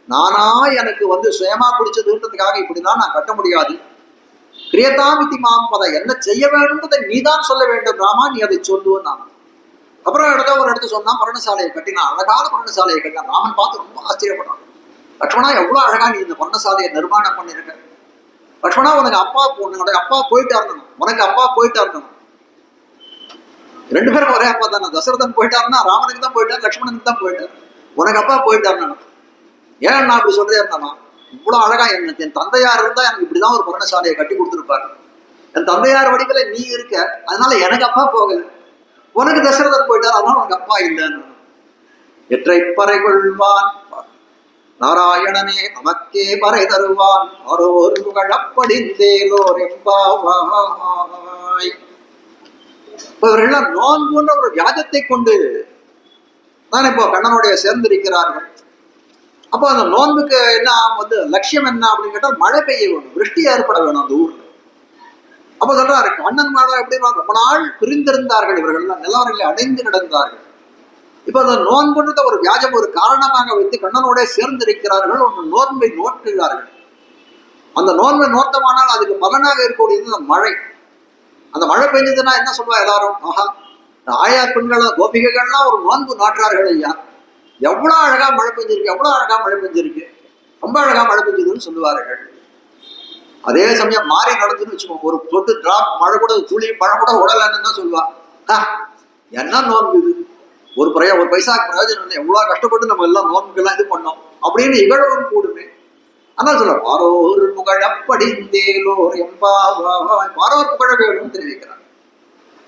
நானா எனக்கு வந்து சுயமா பிடிச்சதுன்றதுக்காக இப்படிதான் நான் கட்ட முடியாது. கிரியதாமிதி மாம்பதை, என்ன செய்ய வேண்டும்ன்றதை நீ தான் சொல்ல வேண்டும் ராமா, நீ அதை சொல்லுவோம். நான் அப்புறம் ஒரு இடத்த சொன்னா பர்ணசாலையை கட்டினா, அழகான பர்ணசாலையை கட்டினா. ராமன் பார்த்து ரொம்ப ஆச்சரியப்படுறான், லக்ஷ்மணா எவ்வளவு அழகா நீ இந்த பர்ணசாலையை நிர்மாணம் பண்ணிருக்க. லக்ஷ்மணா உனக்கு அப்பா உன்னுடைய அப்பா போயிட்டா இருந்தணும், உனக்கு அப்பா போயிட்டா இருந்தணும். ரெண்டு பேரும் ஒரே அப்பா தானே. தசரதன் போயிட்டாருன்னா ராமனுக்கு தான் போயிட்டார், லக்ஷ்மணனுக்கு தான் போயிட்டார். உனக்கு அப்பா போயிட்டாருன்னா ஏன் நான் அப்படி சொல்றே இருந்தானா, இவ்வளவு அழகா என் தந்தையார் இருந்தா எனக்கு இப்படிதான் ஒரு பர்ணசாலையை கட்டி கொடுத்துருப்பாரு. என் தந்தையார் வடிவில நீ இருக்க, அதனால எனக்கு அப்பா போகல. உனக்கு தசரதன் போயிட்டார், அதனால உனக்கு அப்பா இல்லைன்னு. எற்றை பறை கொள்வான் நாராயணனே நமக்கே பறை தருவான் ஆரோர் புகழப்படிந்தேலோர் எம்பாவாய். இவர்கள் நோன்புன்ற ஒரு வியாஜத்தை கொண்டு தான் இப்போ கண்ணனுடைய சேர்ந்திருக்கிறார்கள். அப்போ அந்த நோன்புக்கு என்ன வந்து லட்சியம் என்ன அப்படின்னு கேட்டால் மழை பெய்ய வேணும், விருஷ்டி ஏற்பட வேணும் அந்த ஊர்ல. அப்ப சொல்றாரு, கண்ணன் மாடா எப்படி ரொம்ப நாள் பிரிந்திருந்தார்கள் இவர்கள், நிலவரங்களை அடைந்து கிடந்தார்கள். இப்ப அந்த நோன்புன்றத ஒரு வியாஜம் ஒரு காரணமாக வைத்து கண்ணனோட சேர்ந்திருக்கிறார்கள். ஒரு நோன்பை நோக்குகிறார்கள். அந்த நோன்பை நோட்டமானால் அதுக்கு பலனாக இருக்கக்கூடியது அந்த மழை. அந்த மழை பெஞ்சதுன்னா என்ன சொல்லுவா எல்லாரும், ஆஹா ஆயா பெண்கள் கோபிகைகள்லாம் ஒரு நோன்பு நாட்டுறார்கள் ஐயா, எவ்வளவு அழகா மழை பெஞ்சிருக்கு, எவ்வளவு அழகா மழை பெஞ்சிருக்கு, ரொம்ப அழகா மழை பெஞ்சதுன்னு சொல்லுவார்கள். அதே சமயம் மாறி நடந்துன்னு வச்சுக்கோங்க, ஒரு தொட்டு டிராப் மழை கூட துளி மழை கூட உடலன்னு தான் சொல்லுவா. என்ன நோன்பு இது, ஒரு பைசா பிரயோஜனம் இல்லை, எவ்வளவு கஷ்டப்பட்டு நம்ம எல்லாம் நோன்புக்கெல்லாம் இது பண்ணோம் அப்படின்னு இகழவும் கூடுமே. ஆனால் சொல்ல பாரோர் புகழப்படிந்தேலோர் எம்பாவாய், பாரோர் புகழ வேணும்னு தெரிவிக்கிறார்.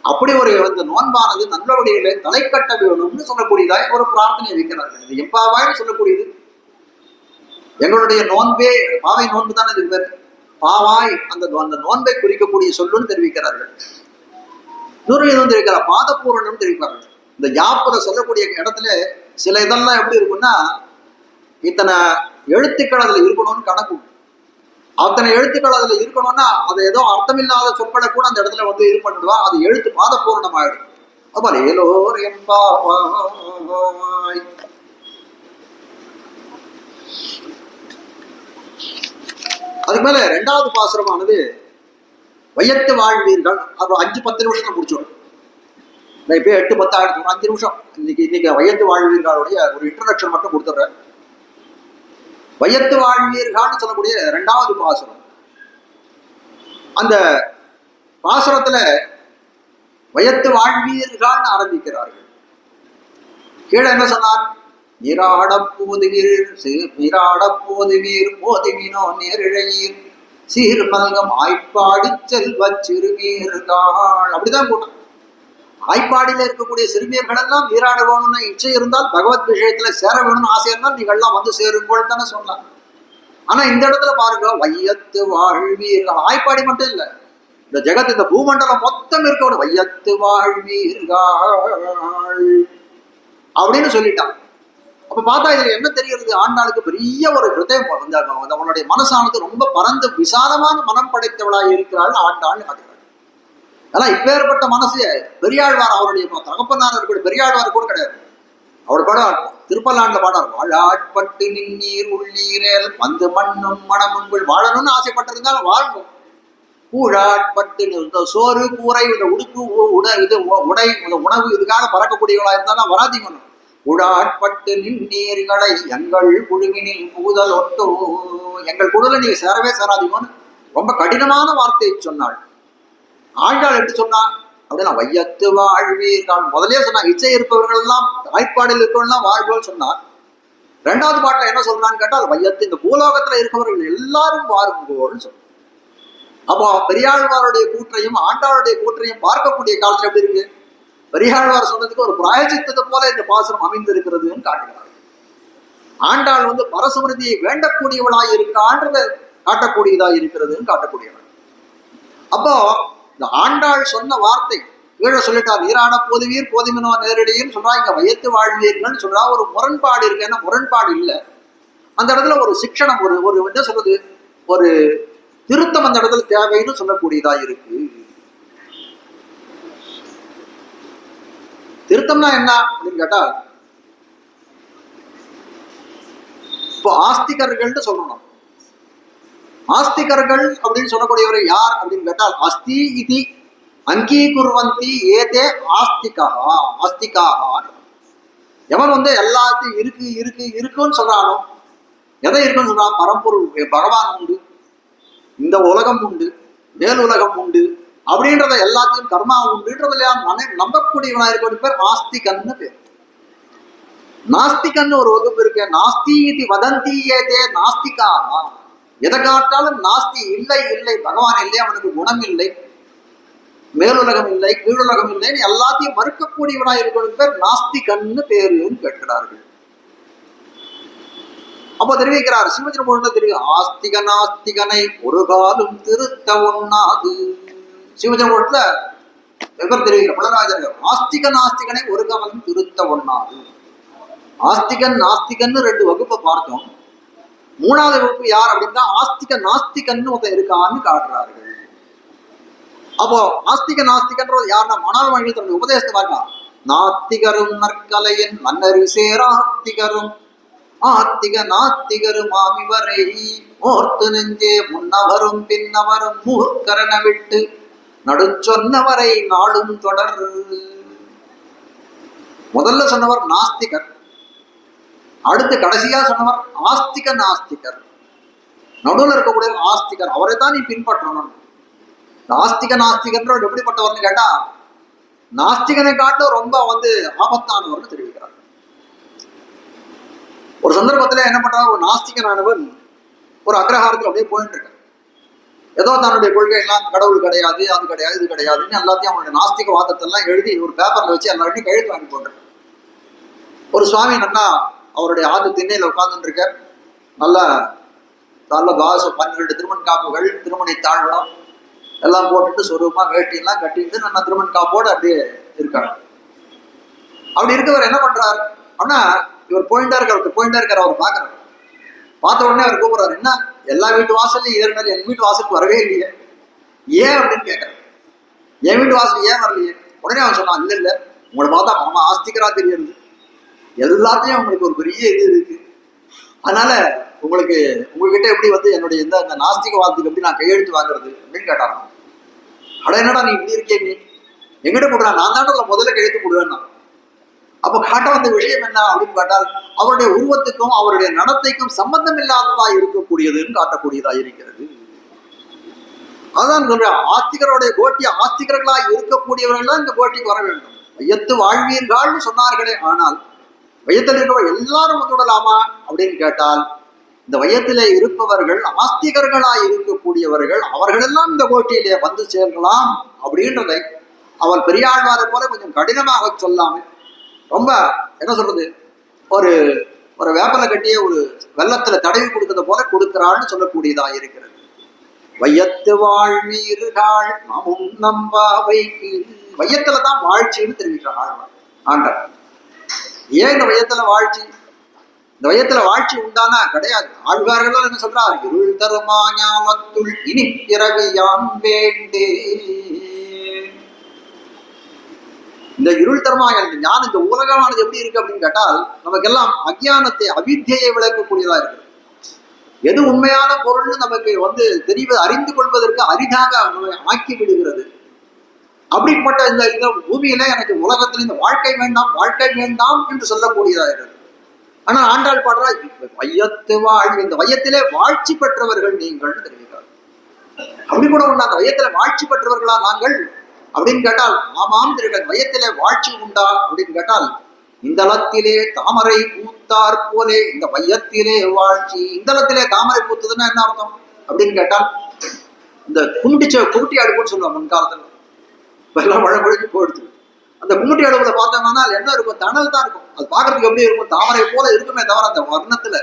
அப்படி ஒரு அந்த நோன்பானது நல்லபடியிலே தலை கட்ட வேணும்னு சொல்லக்கூடியதாய் ஒரு பிரார்த்தனை வைக்கிறார்கள். இது எம்பாவாய்னு சொல்லக்கூடியது எங்களுடைய நோன்பே, பாவை நோன்பு தான் இது பேர். பாவாய் அந்த நோன்பை குறிக்கக்கூடிய சொல்லுன்னு தெரிவிக்கிறார்கள். இன்னொரு இதுவும் தெரிவிக்கிறார், பாதபூரணம் தெரிவிப்பார்கள். இந்த யாப்புல சொல்லக்கூடிய இடத்துல சில இதெல்லாம் எப்படி இருக்குன்னா, இத்தனை எழுத்துக்கள் அதுல இருக்கணும்னு கணக்கு. அத்தனை எழுத்துக்கள் அதுல இருக்கணும்னா அது ஏதோ அர்த்தமில்லாத சொற்களை கூட அந்த இடத்துல வந்து இது பண்ணிடுவா, அது எழுத்து பாதபூரணம் ஆயிடும். அப்ப ஏலோர் எம்பாவாய். அதுக்கு மேல ரெண்டாவது பாசுரமானது வையத்து வாழ்வீர்கள். அது 5-10 நிமிஷத்துல முடிச்சிடும். நான் இப்போ 8-10 ஆயிடுச்சு, 5 நிமிஷம் இன்னைக்கு வையத்து வாழ்வீர்களுடைய ஒரு இன்ட்ரடக்ஷன் மட்டும் கொடுத்துட்றேன். வையத்து வாழ்வீர்கள்னு சொல்லக்கூடிய 2வது பாசுரம். அந்த பாசுரத்துல வையத்து வாழ்வீர்கள்னு ஆரம்பிக்கிறார்கள். கீழே என்ன சொன்னார்? நீராடப் போதுவீர் போதுவினோ நேரிழையீர் சீர் மல்கம் ஆய்ப்பாடி செல்வ சிறுமீர்கள். அப்படிதான் போட்டான். ஆய்ப்பாடியில இருக்கக்கூடிய சிறுமியர்கள் எல்லாம் நீராட வேணும்னு இச்சை இருந்தால், பகவத் விஷயத்துல சேர வேணும்னு ஆசை இருந்தால் நீங்கள்லாம் வந்து சேருங்கள் தானே சொன்னாங்க. ஆனா இந்த இடத்துல பாருங்க, வையத்து வாழ்வீர்கள். ஆய்ப்பாடி மட்டும் இல்ல, இந்த ஜெகத், இந்த பூமண்டலம் மொத்தம் இருக்கணும். வையத்து வாழ்வீர்கள் அப்படின்னு சொல்லிட்டான். அப்ப பார்த்தா இதுல என்ன தெரிகிறது? ஆண்டாளுக்கு பெரிய ஒரு ஹிருதயம், அவனுடைய மனசானது ரொம்ப பரந்து விசாலமான மனம் படைத்தவளாய் இருக்கிறாள் ஆண்டாள் காட்டுகிறாள். ஆனா இப்பேற்பட்ட மனசு பெரியாழ்வார், அவருடைய தகப்பனார் இருக்கக்கூடிய பெரியாழ்வார் கூட கிடையாது. அவர் பாடார், திருப்பல்லாண்டுல பாடார், வாழாட்பட்டு நின்னீர் உள்ளீரேல் வந்து மண்ணும் மனமுன்கள். வாழணும்னு ஆசைப்பட்டிருந்தாலும் வாழணும். கூழாட்பட்டு சோறு கூரை இந்த உடுப்பு இது உடை உணவு இதுக்காக பறக்கக்கூடியவளா இருந்தாலும் வராதிங்க. உடாட்பட்டு நின்னீர்களை எங்கள் குழுவினில் பூதல் ஒட்டோ, எங்கள் குழுல நீங்க சேரவே சேராதீங்கன்னு ரொம்ப கடினமான வார்த்தையை சொன்னாள். ஆண்டாள் எப்படி சொன்னா அப்படின்னா, வையத்து வாழ்வீர்கள். முதலே சொன்னா இச்சை இருப்பவர்கள் எல்லாம், ஆய்ப்பாடில் இருப்பவர்கள் வாழ்வோம் சொன்னார். 2வது பாட்டுல என்ன சொல்றான்னு கேட்டால், வையத்து இந்த பூலோகத்துல இருப்பவர்கள் எல்லாரும் வாருங்கோன்னு சொன்னார். அப்போ பெரியாழ்வாருடைய கூற்றையும் ஆண்டாளுடைய கூற்றையும் பார்க்கக்கூடிய காலத்துல எப்படி இருக்கு? பெரியாழ்வார் சொன்னதுக்கு ஒரு பிராயச்சித்தத்தை போல இந்த பாசுரம் அமைந்திருக்கிறதுன்னு காட்டுகிறார். ஆண்டாள் பரசுமிருதியை வேண்டக்கூடியவளாய் இருக்கான்றத காட்டக்கூடியதாக இருக்கிறதுன்னு காட்டக்கூடியவள். அப்போ இந்த ஆண்டாள் சொன்ன வார்த்தை கீழே சொல்லிட்டா, நீரான போதுவீர் போதுமினோ நேரடியும் சொல்றா, இங்க வையத்து வாழ்வீர்கள் சொல்றா. ஒரு முரண்பாடு இருக்கு. ஏன்னா முரண்பாடு இல்லை, அந்த இடத்துல ஒரு சிக்ஷணம், ஒரு என்ன சொல்றது, ஒரு திருத்தம் அந்த இடத்துல தேவைன்னு சொல்லக்கூடியதா இருக்கு. திருத்தம்னா என்ன அப்படின்னு கேட்டா, இப்போ ஆஸ்திகர்கள்னு சொல்லணும். ஆஸ்திகர்கள் அப்படின்னு சொல்லக்கூடியவர் யார் அப்படின்னு கேட்டால், அஸ்தி இதி அங்கீகுர்வந்தி ஏதே ஆஸ்திகா. எவன் எல்லாத்தையும் இருக்கு இருக்கு இருக்குன்னு சொல்றானோ, எதை இருக்குன்னு சொல்றான்? பரம்பொருள் பகவான் உண்டு, இந்த உலகம் உண்டு, மேல் உலகம் உண்டு அப்படின்றத எல்லாத்தையும் கர்மா உண்டுன்றதுல நம்பக்கூடியவனா இருக்க பேர் ஆஸ்திகன்னு பேர். நாஸ்திகன்னு ஒரு வகுப்பு இருக்கு. நாஸ்தி இது வதந்தி ஏதே நாஸ்திகா. எதை காட்டாலும் நாஸ்தி, இல்லை இல்லை, பகவான் இல்லை, அவனுக்கு குணம் இல்லை, மேலுலகம் இல்லை, கீழுலகம் இல்லைன்னு எல்லாத்தையும் மறுக்கக்கூடியவனா இருக்கணும் பேர் நாஸ்திகன்னு பேருன்னு கேட்கிறார்கள். அப்ப தெரிவிக்கிறார் சிவஜன பொருள தெரியும், ஆஸ்திக நாஸ்திகனை ஒரு காலம் திருத்த ஒண்ணாது. சிவஜன பொருளத்துல வெவ்வேறு தெரிவிக்கிற புலராஜர்கள், ஆஸ்திக நாஸ்திகனை ஒரு காலம் திருத்த ஒண்ணாது. ஆஸ்திகன் நாஸ்திகன்னு 2 வகுப்பை பார்த்தோம். 3வது வகுப்பு யார் அப்படின்னா, ஆஸ்திக நாஸ்திகன்னு ஒருத்தன் இருக்கான்னு காட்டுறார்கள். அப்போ ஆஸ்திக நாஸ்திகன்றது யாருன்னா, மணாளமணிகள் தன்னுடைய உபதேசத்தை பார்க்கா, நாத்திகரும் நற்கலையின் மன்னரி சேராத்திகரும் ஆத்திக நாத்திகரும் ஆமிவரை ஓர்த்து நெஞ்சே முன்னவரும் பின்னவரும் மூர்க்கரன விட்டு நடுச்சொன்னவரை நாளும் தொடர். முதல்ல சொன்னவர் நாஸ்திகர், அடுத்து கடைசியா சொன்னவர் ஆஸ்திக நாஸ்திகர். நடுவில் இருக்கக்கூடிய ஆஸ்திகர், அவரை தான் நீ பின்பற்றணும். நாஸ்திக நாஸ்திகர் எப்படிப்பட்டவர்னு கேட்டா, நாஸ்திகனை காட்டும் ரொம்ப ஆபத்தானவர்னு தெரிவிக்கிறார். ஒரு சந்தர்ப்பத்துல என்ன பண்றாரு, ஒரு நாஸ்திகனானவர் ஒரு அக்ரஹாரத்தில் அப்படியே போயிட்டு இருக்க, ஏதோ தன்னுடைய கொள்கை எல்லாம் கடவுள் கிடையாது, அது கிடையாது, இது கிடையாதுன்னு எல்லாத்தையும் அவனுடைய நாஸ்திக வாதத்தை எல்லாம் எழுதி ஒரு பேப்பர்ல வச்சு எல்லாருக்கும் கழுத்து வாங்கி போடுறாரு. ஒரு சுவாமி நல்லா அவருடைய ஆது திண்ணையில உட்கார்ந்துட்டு இருக்க, நல்ல 12 திருமண் காப்புகள், திருமணை தாழ்வடம் எல்லாம் போட்டுட்டு சொரூபமா வேட்டியெல்லாம் கட்டிட்டு நல்லா திருமண் காப்போடு அப்படியே இருக்காரு. அப்படி இருக்கவர் என்ன பண்றாரு அப்படின்னா, இவர் போயிட்டா இருக்கார். அவர் பாக்குறாரு. பார்த்த உடனே அவர் கூப்பிடுறாரு, என்ன எல்லா வீட்டு வாசல்லையும் ஏறினாரு, என் வீட்டு வாசலுக்கு வரவே இல்லையே, ஏன் அப்படின்னு கேட்கறாரு. என் வீட்டு வாசல் ஏன் வரலையே? உடனே அவன் சொன்னான், இல்ல இல்ல, உங்களை பார்த்தா மாமா ஆஸ்திகரா தெரியுது, எல்லாத்தையும் உங்களுக்கு ஒரு பெரிய இது இருக்கு, அதனால உங்ககிட்ட எப்படி என்னுடைய இந்த நாஸ்திக வாதத்துக்கு எப்படி நான் கையெழுத்து வாங்குறது அப்படின்னு கேட்டாராம். அட என்னடா நீ இப்படி இருக்கே, நீ எங்கிட்ட கொடுறான், நான் தான் அதுல முதல்ல கையெழுத்து போடுவேன்னா. அப்ப காட்ட வந்த விஷயம் என்ன அப்படின்னு கேட்டால், அவருடைய உருவத்துக்கும் அவருடைய நடத்தைக்கும் சம்பந்தம் இல்லாததா இருக்கக்கூடியதுன்னு காட்டக்கூடியதா இருக்கிறது. அதான் சொல்றேன், ஆஸ்திகருடைய கோட்டி ஆஸ்திகர்களா இருக்கக்கூடியவர்கள் தான் இந்த கோட்டிக்கு வர வேண்டும். வையத்து வாழ்வீர்கள்னு சொன்னார்களே, ஆனால் வையத்தில் இருக்கிற எல்லாரும் வந்து விடலாமா அப்படின்னு கேட்டால், இந்த வையத்திலே இருப்பவர்கள் ஆஸ்திகர்களா இருக்கக்கூடியவர்கள் அவர்களெல்லாம் இந்த கோட்டியிலே வந்து சேர்க்கலாம் அப்படின்றதை அவர் பெரியாழ்வாரை போல கொஞ்சம் கடினமாக சொல்லாமல், ரொம்ப என்ன சொல்றது, ஒரு ஒரு வேப்பலை கட்டிய ஒரு வெள்ளத்துல தடவி கொடுக்கறத போல கொடுக்கிறாள்னு சொல்லக்கூடியதா இருக்கிறது. வையத்து வாழ்வீர்கள் நாமும் நம்பாவைக்கு, வையத்துலதான் வாழ்ச்சின்னு தெரிவிக்கிறார் ஆண்டர். ஏன் இந்த வையத்துல வாழ்ச்சி, இந்த வையத்துல வாழ்ச்சி உண்டானா கிடையாது. ஆழ்வார்கள் என்ன சொல்றார், இருள் தருமா ஞாபத்துள் இனி பிறவியான் வேண்டே. இந்த இருள் தருமா ஞானம், இந்த உலகமானது எப்படி இருக்கு அப்படின்னு கேட்டால், நமக்கெல்லாம் அஜ்ஞானத்தை அவித்தியை விளக்கக்கூடியதா இருக்கு. எது உண்மையான பொருள்னு நமக்கு வந்து தெரிவது, அறிந்து கொள்வதற்கு அரிதாக நம்மை ஆக்கி விடுகிறது. அப்படிப்பட்ட இந்த பூமியில எனக்கு உலகத்தில் இந்த வாழ்க்கை வேண்டாம், வாழ்க்கை வேண்டாம் என்று சொல்லக்கூடியதா இருக்கிறது. ஆனா ஆண்டாள் பாடுறா, வையத்து வாழ், இந்த வையத்திலே வாழ்ச்சி பெற்றவர்கள் நீங்கள் தெரிவிக்கிறார். அப்படி கூட உண்டா, அந்த வையத்திலே வாழ்ச்சி பெற்றவர்களா நாங்கள் அப்படின்னு கேட்டால், ஆமாம் தெரிவிக்க. வையத்திலே வாழ்ச்சி உண்டா அப்படின்னு கேட்டால், இந்தளத்திலே தாமரை பூத்தார் போலே, இந்த வையத்திலே வாழ்ச்சி. இந்தளத்திலே தாமரை பூத்ததுன்னா என்ன அர்த்தம் அப்படின்னு கேட்டால், இந்த குமுட்டி அடுப்புன்னு சொல்லுவாங்க முன்காலத்துல, எல்லாம் மழை பொழிஞ்சு போயிடுது. அந்த குமுட்டி அடுப்புல பார்த்தோம்னா என்ன இருக்கும், தணல் தான் இருக்கும். அது பார்க்கறதுக்கு எப்படி இருக்கும், தாமரை போல இருக்குமே தவிர அந்த வர்ணத்துல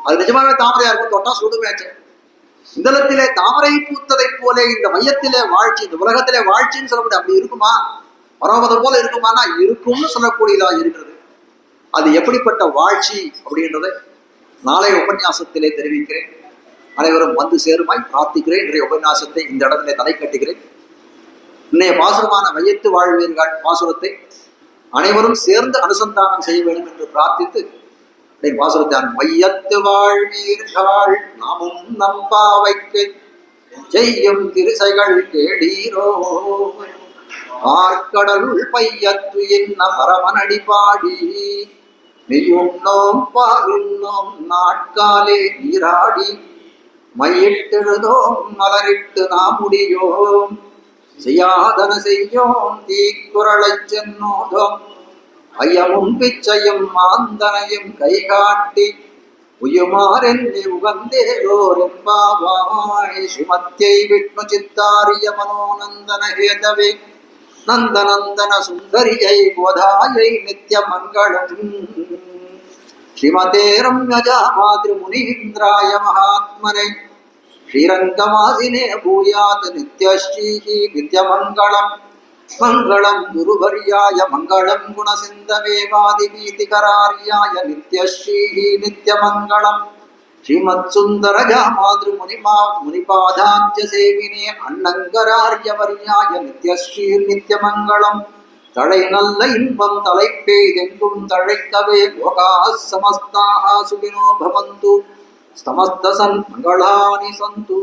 அது நிஜமாவே தாமரையா இருக்கும், தொட்டா சுடுமேச்சு. இந்தளத்திலே தாமரை பூத்ததை போலே இந்த மையத்திலே வாழ்ச்சி, இந்த உலகத்திலே வாழ்ச்சின்னு சொல்லக்கூடிய அப்படி இருக்குமா, பரவதம் போல இருக்குமானா இருக்கும்னு சொல்லக்கூடியதா இருக்கிறது. அது எப்படிப்பட்ட வாழ்ச்சி அப்படின்றதை நாளைய உபன்யாசத்திலே தெரிவிக்கிறேன். அனைவரும் வந்து சேருமாய் பிரார்த்திக்கிறேன். இன்றைய உபன்யாசத்தை இந்த இடத்திலே தலை கட்டுகிறேன். இன்னைய பாசுரமான வையத்து வாழ்வீர்கள் பாசுரத்தை அனைவரும் சேர்ந்து அனுசந்தானம் செய்ய வேண்டும் என்று பிரார்த்தித்து பாசுரத்தை, வையத்து வாழ்வீர்கள் நாமும் நம்பாவைக்கு செய்யும் திருசைகள் கேடீரோ, ஆர்கடலுள் பையத்து என்ன பரமனடி பாடி மெய்யுண்ணோம் பாருண்ணோம் நாட்காலே நீராடி மையிட்டெழுதோம் மலரிட்டு நாம் முடியோம் செய்யாதன செய்யோம் தீக்குறளை சென்னோதோம் ஐயமும் பிச்சையும் மாந்தனையும் கை காட்டி உயுமாறென்னி உகந்தேரோர் எம்பாவாய் சுமத்தியை விஷ்ணு சித்தாரிய மனோநந்தன ஹேதவே நந்தநந்தன சுந்தரியை கோதாயை நித்ய மங்களம் ஸ்ரீமதே ரம்யஜா மாதிரி முனீந்திராய மகாத்மனை ஸ்ரீரங்கமாசினே பூயாத் நித்யஸ்ரீஹி நித்யமங்களம் மங்களம் குருவர்யாய மங்களம் குணசிந்தவே வாதிபீதிகரார்யாய நித்யஸ்ரீஹி நித்யமங்களம் ஸ்ரீமத் சுந்தரஜா மாதிரி முனிபாதாத்ய சேவினே அன்னங்கரார்யவர்யாய நித்யஸ்ரீர் நித்யமங்களம் தழை நல்ல இன்பம் தலைப்பெய்தெங்கும் தழைக்கவே லோகா சமஸ்தாக சுகினோ பவந்து சமஸ்த சன்மங்களானி சந்து.